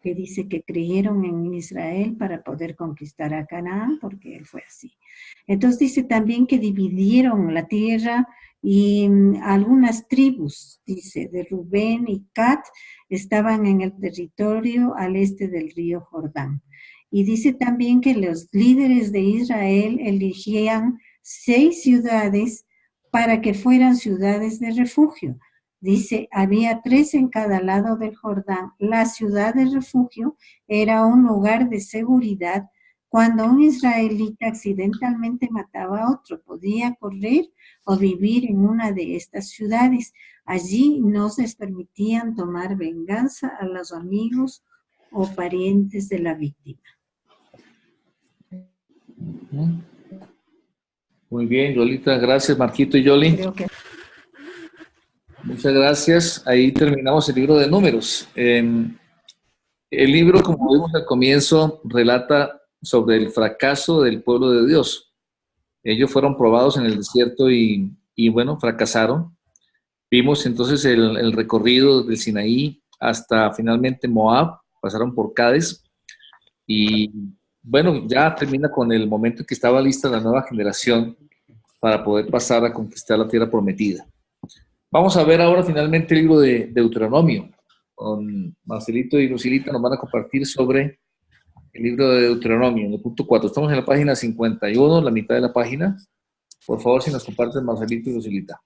dice que creyeron en Israel para poder conquistar a Canaán, porque él fue así. Entonces dice también que dividieron la tierra y algunas tribus, dice, de Rubén y Gad, estaban en el territorio al este del río Jordán. Y dice también que los líderes de Israel elegían 6 ciudades para que fueran ciudades de refugio. Dice, había 3 en cada lado del Jordán. La ciudad de refugio era un lugar de seguridad. Cuando un israelita accidentalmente mataba a otro, podía correr o vivir en una de estas ciudades. Allí no se les permitían tomar venganza a los amigos o parientes de la víctima. Muy bien, Yolita, gracias, Marquito y Yoli. Creo que Muchas gracias. Ahí terminamos el libro de Números. El libro, como vimos al comienzo, relata sobre el fracaso del pueblo de Dios. Ellos fueron probados en el desierto y bueno, fracasaron. Vimos entonces el recorrido del Sinaí hasta finalmente Moab, pasaron por Cades y bueno, ya termina con el momento en que estaba lista la nueva generación para poder pasar a conquistar la tierra prometida. Vamos a ver ahora finalmente el libro de Deuteronomio. Con Marcelito y Lucilita nos van a compartir sobre el libro de Deuteronomio, en el punto 4. Estamos en la página 51, la mitad de la página. Por favor, si nos comparten Marcelito y Lucilita.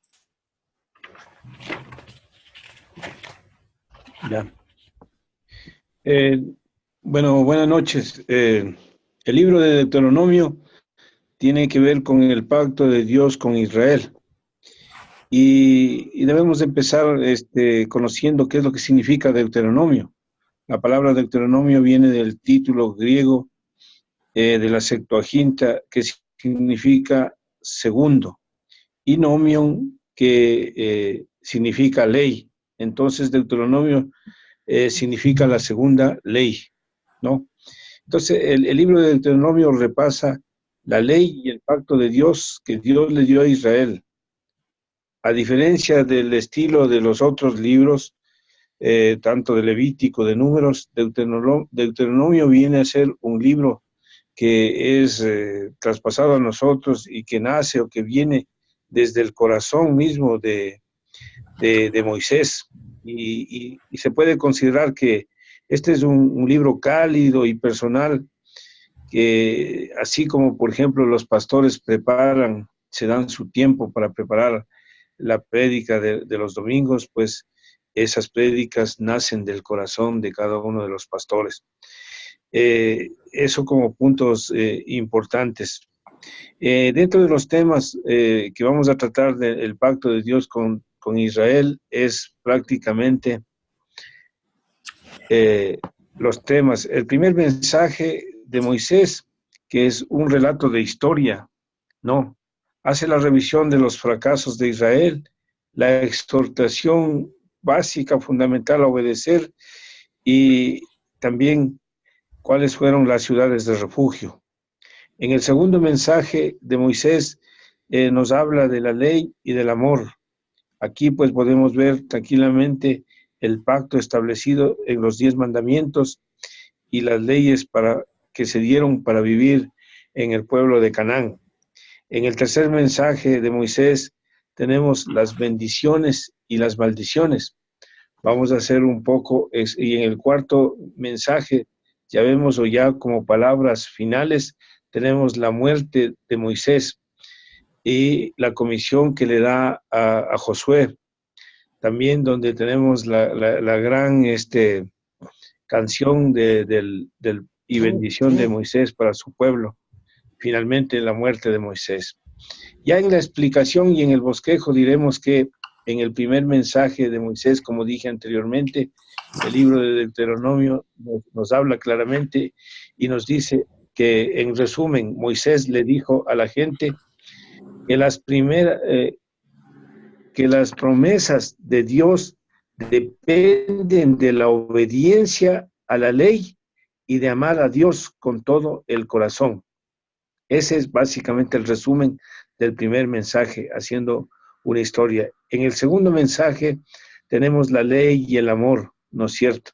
Ya. Bueno, buenas noches. El libro de Deuteronomio tiene que ver con el pacto de Dios con Israel. Y debemos empezar conociendo qué es lo que significa Deuteronomio. La palabra Deuteronomio viene del título griego de la Septuaginta, que significa segundo, y nomion, que significa ley. Entonces Deuteronomio significa la segunda ley, ¿no? Entonces el libro de Deuteronomio repasa la ley y el pacto de Dios que Dios le dio a Israel. A diferencia del estilo de los otros libros, tanto de Levítico, de Números, Deuteronomio viene a ser un libro que es traspasado a nosotros y que nace o que viene desde el corazón mismo de Moisés. Y se puede considerar que este es un libro cálido y personal, que así como, por ejemplo, los pastores se dan su tiempo para preparar la prédica de los domingos, pues esas prédicas nacen del corazón de cada uno de los pastores. Eso como puntos importantes. Dentro de los temas que vamos a tratar del pacto de Dios con Israel es prácticamente los temas. El primer mensaje de Moisés, que es un relato de historia, ¿no? Hace la revisión de los fracasos de Israel, la exhortación básica, fundamental a obedecer, y también cuáles fueron las ciudades de refugio. En el segundo mensaje de Moisés nos habla de la ley y del amor. Aquí pues podemos ver tranquilamente el pacto establecido en los 10 mandamientos y las leyes que se dieron para vivir en el pueblo de Canaán. En el tercer mensaje de Moisés tenemos las bendiciones y las maldiciones. Vamos a hacer un poco, y en el cuarto mensaje ya vemos, o ya como palabras finales, tenemos la muerte de Moisés y la comisión que le da a Josué. también donde tenemos la gran canción y bendición de Moisés para su pueblo, finalmente la muerte de Moisés. Ya en la explicación y en el bosquejo diremos que en el primer mensaje de Moisés, como dije anteriormente, el libro de Deuteronomio nos habla claramente y nos dice que, en resumen, Moisés le dijo a la gente que que las promesas de Dios dependen de la obediencia a la ley y de amar a Dios con todo el corazón. Ese es básicamente el resumen del primer mensaje, haciendo una historia. En el segundo mensaje tenemos la ley y el amor, ¿no es cierto?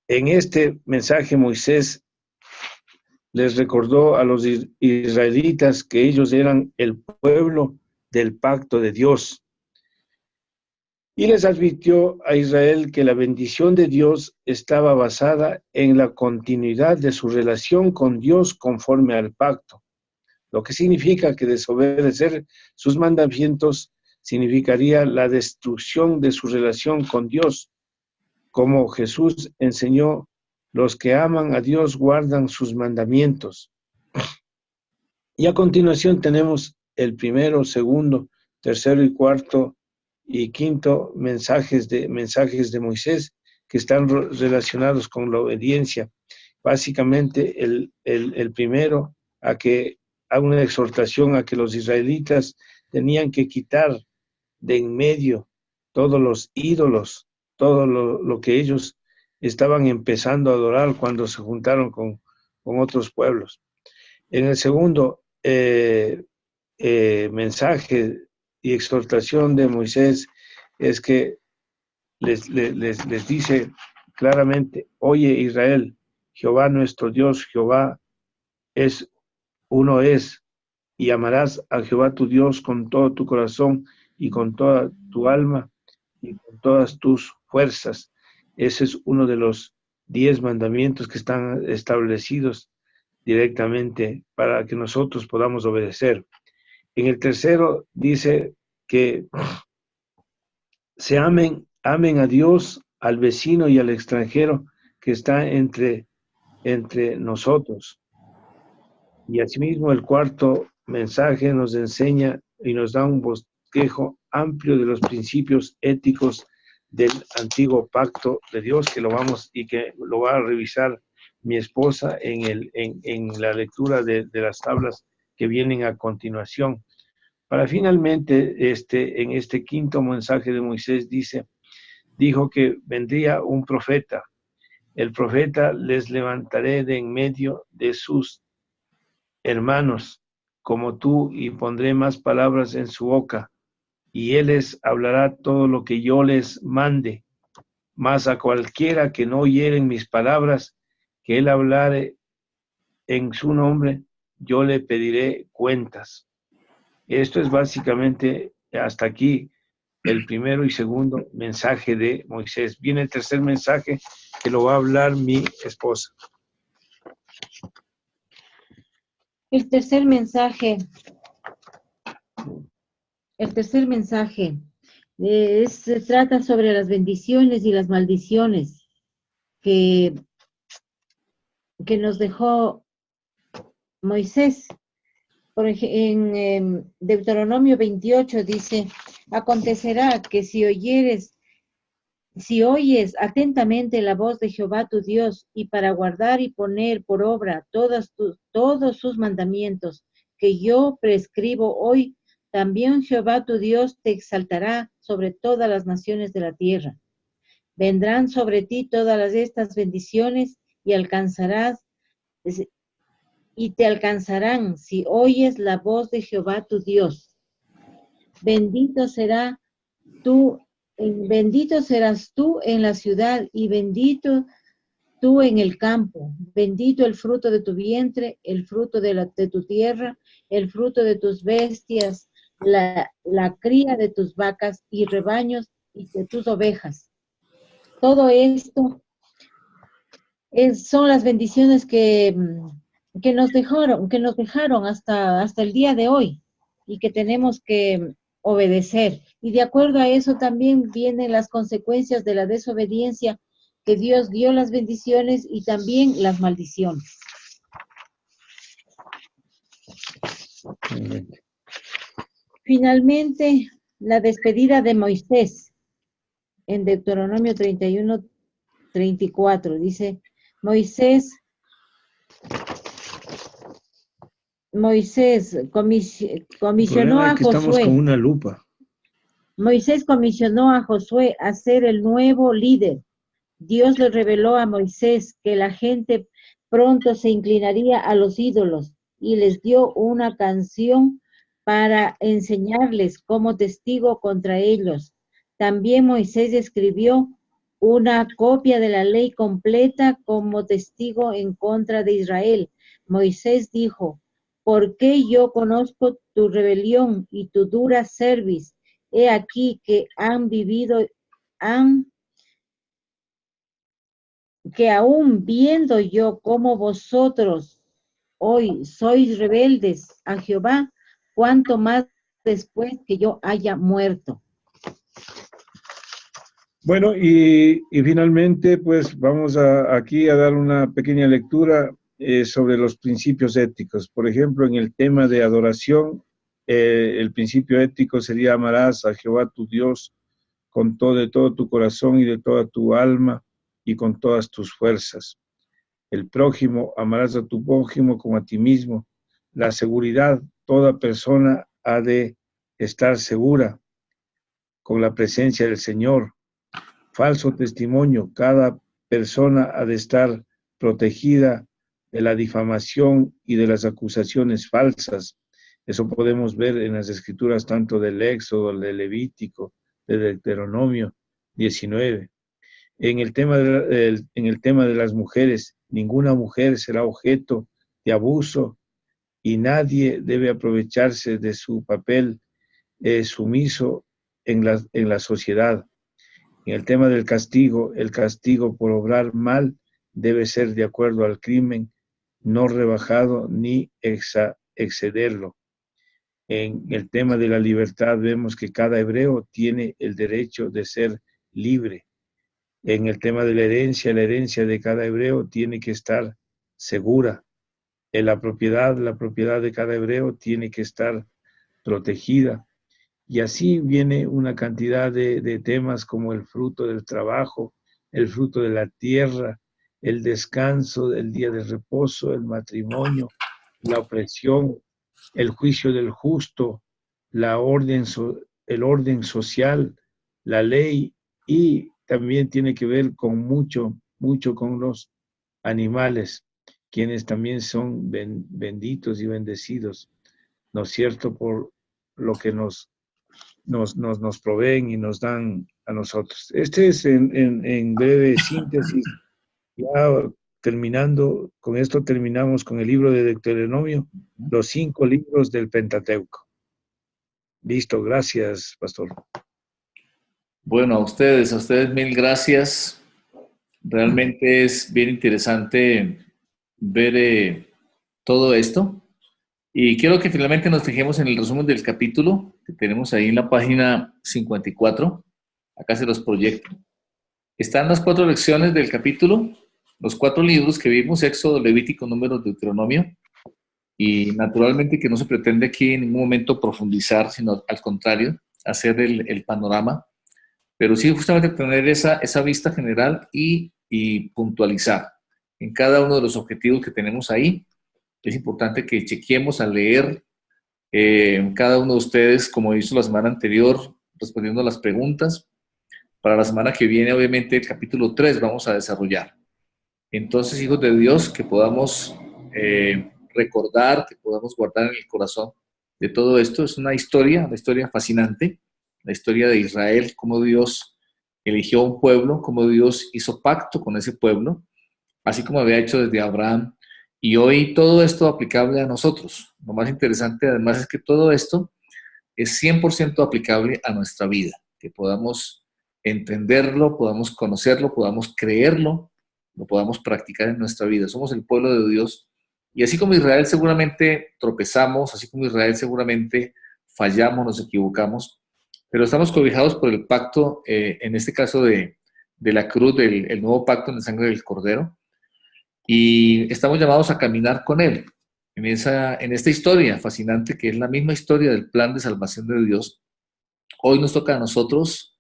En este mensaje Moisés les recordó a los israelitas que ellos eran el pueblo del pacto de Dios. Y les advirtió a Israel que la bendición de Dios estaba basada en la continuidad de su relación con Dios conforme al pacto, lo que significa que desobedecer sus mandamientos significaría la destrucción de su relación con Dios. Como Jesús enseñó, los que aman a Dios guardan sus mandamientos. Y a continuación tenemos el primero, segundo, tercero y cuarto y quinto mensajes de Moisés que están relacionados con la obediencia. Básicamente el primero a una exhortación a que los israelitas tenían que quitar de en medio todos los ídolos, todo lo que ellos estaban empezando a adorar cuando se juntaron con otros pueblos. En el segundo mensaje y exhortación de Moisés es que les dice claramente: oye Israel, Jehová nuestro Dios, Jehová uno es, y amarás a Jehová tu Dios con todo tu corazón y con toda tu alma y con todas tus fuerzas. Ese es uno de los 10 mandamientos que están establecidos directamente para que nosotros podamos obedecer. En el tercero dice que se amen a Dios, al vecino y al extranjero que está entre nosotros. Y asimismo el cuarto mensaje nos enseña y nos da un bosquejo amplio de los principios éticos del antiguo pacto de Dios, que lo va a revisar mi esposa en la lectura de las tablas que vienen a continuación. Para finalmente, en este quinto mensaje de Moisés dijo que vendría un profeta. El profeta les levantaré de en medio de sus hermanos como tú, y pondré más palabras en su boca, y él les hablará todo lo que yo les mande. Mas a cualquiera que no oyeren mis palabras, que él hablare en su nombre, yo le pediré cuentas. Esto es básicamente hasta aquí el primero y segundo mensaje de Moisés. Viene el tercer mensaje que lo va a hablar mi esposa. El tercer mensaje se trata sobre las bendiciones y las maldiciones que nos dejó Moisés. Por ejemplo, en Deuteronomio 28 dice: acontecerá que si oyes atentamente la voz de Jehová tu Dios, y para guardar y poner por obra todos sus mandamientos que yo prescribo hoy, también Jehová tu Dios te exaltará sobre todas las naciones de la tierra. Vendrán sobre ti todas estas bendiciones y te alcanzarán si oyes la voz de Jehová tu Dios. Bendito serás tú en la ciudad, y bendito tú en el campo. Bendito el fruto de tu vientre, el fruto de tu tierra, el fruto de tus bestias, la cría de tus vacas y rebaños y de tus ovejas. Todo esto son las bendiciones que nos dejaron hasta el día de hoy, y que tenemos que obedecer. Y de acuerdo a eso también vienen las consecuencias de la desobediencia, que Dios dio las bendiciones y también las maldiciones. Finalmente, la despedida de Moisés en Deuteronomio 31, 34. Dice, Moisés comisionó a que estamos con Josué. una lupa. Moisés comisionó a Josué a ser el nuevo líder. Dios le reveló a Moisés que la gente pronto se inclinaría a los ídolos y les dio una canción para enseñarles como testigo contra ellos. También Moisés escribió una copia de la ley completa como testigo en contra de Israel. Moisés dijo, ¿por qué yo conozco tu rebelión y tu dura cerviz? He aquí que que aún viendo yo como vosotros hoy sois rebeldes a Jehová, cuanto más después que yo haya muerto. Bueno, y finalmente, pues vamos aquí a dar una pequeña lectura sobre los principios éticos. Por ejemplo, en el tema de adoración, el principio ético sería amarás a Jehová tu Dios de todo tu corazón y de toda tu alma y con todas tus fuerzas. El prójimo, amarás a tu prójimo como a ti mismo. La seguridad, toda persona ha de estar segura con la presencia del Señor. Falso testimonio, cada persona ha de estar protegida de la difamación y de las acusaciones falsas. Eso podemos ver en las escrituras tanto del Éxodo, del Levítico, del Deuteronomio 19. En el tema de las mujeres, ninguna mujer será objeto de abuso y nadie debe aprovecharse de su papel sumiso en la sociedad. En el tema del castigo, el castigo por obrar mal debe ser de acuerdo al crimen, no rebajado ni excederlo. En el tema de la libertad vemos que cada hebreo tiene el derecho de ser libre. En el tema de la herencia de cada hebreo tiene que estar segura. En la propiedad de cada hebreo tiene que estar protegida. Y así viene una cantidad de temas como el fruto del trabajo, el fruto de la tierra, el descanso, el día de reposo, el matrimonio, la opresión, el juicio del justo, el orden social, la ley, y también tiene que ver con mucho con los animales, quienes también son benditos y bendecidos, ¿no es cierto?, por lo que nos proveen y nos dan a nosotros. Este es en breve síntesis. Ya terminando, con esto terminamos con el libro de Deuteronomio, los 5 libros del Pentateuco. Listo, gracias, pastor. Bueno, a ustedes mil gracias. Realmente es bien interesante ver todo esto. Y quiero que finalmente nos fijemos en el resumen del capítulo que tenemos ahí en la página 54. Acá se los proyecto. Están las 4 lecciones del capítulo, los 4 libros que vimos, Éxodo, Levítico, Números, Deuteronomio. Y naturalmente que no se pretende aquí en ningún momento profundizar, sino al contrario, hacer el panorama. Pero sí justamente tener esa vista general y puntualizar en cada uno de los objetivos que tenemos ahí. Es importante que chequeemos al leer cada uno de ustedes, como hizo la semana anterior, respondiendo a las preguntas. Para la semana que viene, obviamente, el capítulo 3 vamos a desarrollar. Entonces, hijos de Dios, que podamos recordar, que podamos guardar en el corazón de todo esto. Es una historia fascinante, la historia de Israel, cómo Dios eligió un pueblo, cómo Dios hizo pacto con ese pueblo, así como había hecho desde Abraham. Y hoy todo esto aplicable a nosotros. Lo más interesante además es que todo esto es 100% aplicable a nuestra vida, que podamos entenderlo, podamos conocerlo, podamos creerlo, lo podamos practicar en nuestra vida. Somos el pueblo de Dios y así como Israel seguramente tropezamos, así como Israel seguramente fallamos, nos equivocamos, pero estamos cobijados por el pacto, en este caso de la cruz, el nuevo pacto en la sangre del Cordero, y estamos llamados a caminar con Él en esta historia fascinante que es la misma historia del plan de salvación de Dios. Hoy nos toca a nosotros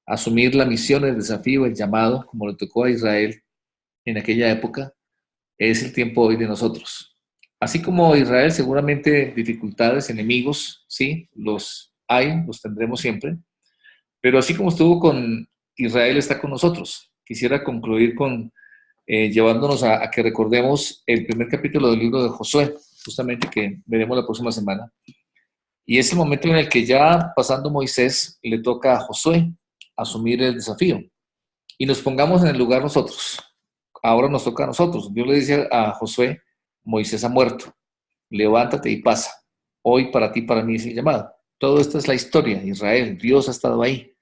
asumir la misión, el desafío, el llamado, como le tocó a Israel en aquella época. Es el tiempo hoy de nosotros. Así como Israel, seguramente dificultades, enemigos, sí, los hay, los tendremos siempre, pero así como estuvo con Israel, está con nosotros. Quisiera concluir llevándonos a que recordemos el primer capítulo del libro de Josué, justamente que veremos la próxima semana. Y es el momento en el que ya pasando Moisés, le toca a Josué asumir el desafío. Y nos pongamos en el lugar nosotros. Ahora nos toca a nosotros. Dios le dice a Josué, Moisés ha muerto, levántate y pasa. Hoy para ti, para mí es el llamado. Todo esto es la historia. Israel, Dios ha estado ahí.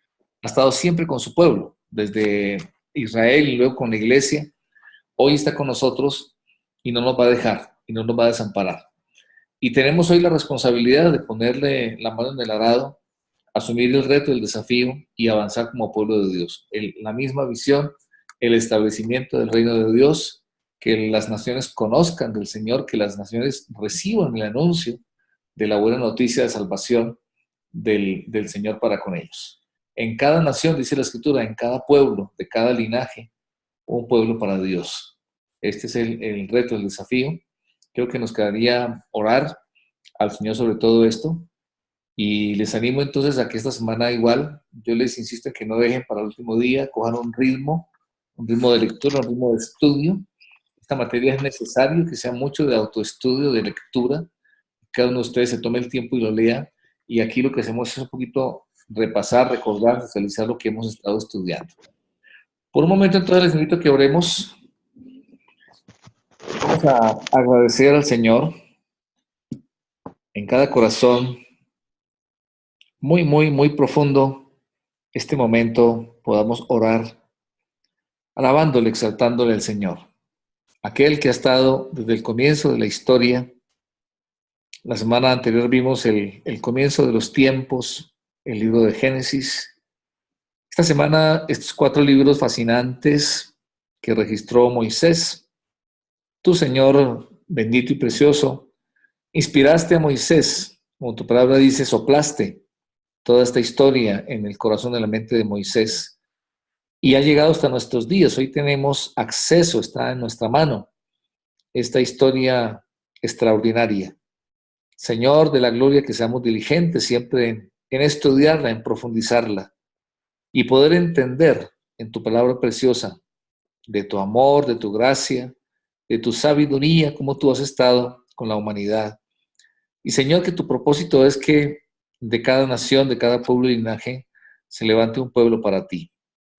Ha estado siempre con su pueblo, desde Israel y luego con la iglesia. Hoy está con nosotros y no nos va a dejar y no nos va a desamparar. Y tenemos hoy la responsabilidad de ponerle la mano en el arado, asumir el reto, el desafío y avanzar como pueblo de Dios. La misma visión, el establecimiento del reino de Dios, que las naciones conozcan del Señor, que las naciones reciban el anuncio de la buena noticia de salvación del Señor para con ellos. En cada nación, dice la Escritura, en cada pueblo, de cada linaje, un pueblo para Dios. Este es el reto, el desafío. Creo que nos quedaría orar al Señor sobre todo esto. Y les animo entonces a que esta semana igual, yo les insisto en que no dejen para el último día, cojan un ritmo de lectura, un ritmo de estudio. Esta materia es necesario que sea mucho de autoestudio, de lectura. Cada uno de ustedes se tome el tiempo y lo lea. Y aquí lo que hacemos es un poquito repasar, recordar, socializar lo que hemos estado estudiando. Por un momento entonces les invito a que oremos. Vamos a agradecer al Señor en cada corazón, muy, muy, muy profundo, este momento podamos orar, alabándole, exaltándole al Señor. Aquel que ha estado desde el comienzo de la historia. La semana anterior vimos el comienzo de los tiempos, el libro de Génesis. Esta semana, estos 4 libros fascinantes que registró Moisés. Tú, Señor, bendito y precioso, inspiraste a Moisés, como tu palabra dice, soplaste toda esta historia en el corazón de la mente de Moisés y ha llegado hasta nuestros días. Hoy tenemos acceso, está en nuestra mano esta historia extraordinaria. Señor de la gloria, que seamos diligentes siempre en estudiarla, en profundizarla y poder entender en tu palabra preciosa de tu amor, de tu gracia, de tu sabiduría, cómo tú has estado con la humanidad. Y Señor, que tu propósito es que de cada nación, de cada pueblo y linaje, se levante un pueblo para ti.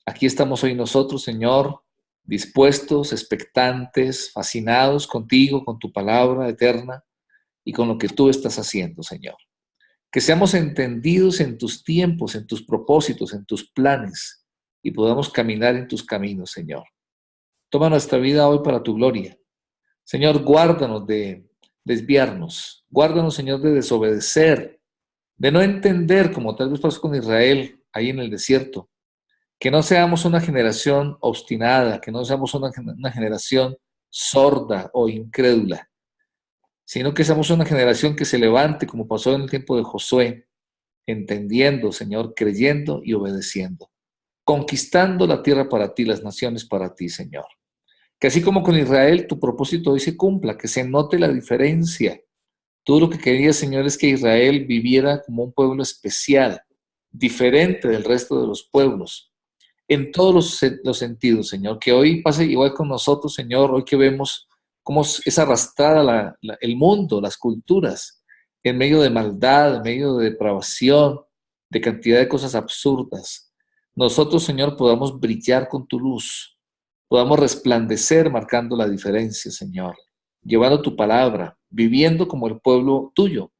Aquí estamos hoy nosotros, Señor, dispuestos, expectantes, fascinados contigo, con tu palabra eterna y con lo que tú estás haciendo, Señor. Que seamos entendidos en tus tiempos, en tus propósitos, en tus planes y podamos caminar en tus caminos, Señor. Toma nuestra vida hoy para tu gloria. Señor, guárdanos de desviarnos. Guárdanos, Señor, de desobedecer, de no entender, como tal vez pasó con Israel ahí en el desierto. Que no seamos una generación obstinada, que no seamos una generación sorda o incrédula, sino que seamos una generación que se levante, como pasó en el tiempo de Josué, entendiendo, Señor, creyendo y obedeciendo, conquistando la tierra para ti, las naciones para ti, Señor. Que así como con Israel, tu propósito hoy se cumpla, que se note la diferencia. Tú lo que querías, Señor, es que Israel viviera como un pueblo especial, diferente del resto de los pueblos, en todos los sentidos, Señor. Que hoy pase igual con nosotros, Señor, hoy que vemos cómo es arrastrada el mundo, las culturas, en medio de maldad, en medio de depravación, de cantidad de cosas absurdas. Nosotros, Señor, podamos brillar con tu luz, podamos resplandecer marcando la diferencia, Señor, llevando tu palabra, viviendo como el pueblo tuyo,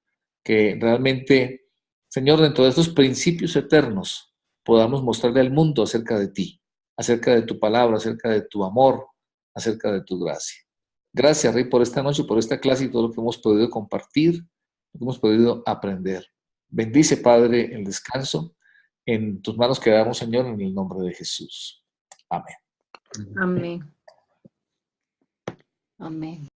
que realmente, Señor, dentro de estos principios eternos, podamos mostrarle al mundo acerca de ti, acerca de tu palabra, acerca de tu amor, acerca de tu gracia. Gracias, Rey, por esta noche, por esta clase y todo lo que hemos podido compartir, lo que hemos podido aprender. Bendice, Padre, el descanso. En tus manos quedamos, Señor, en el nombre de Jesús. Amén. Amén. Amén.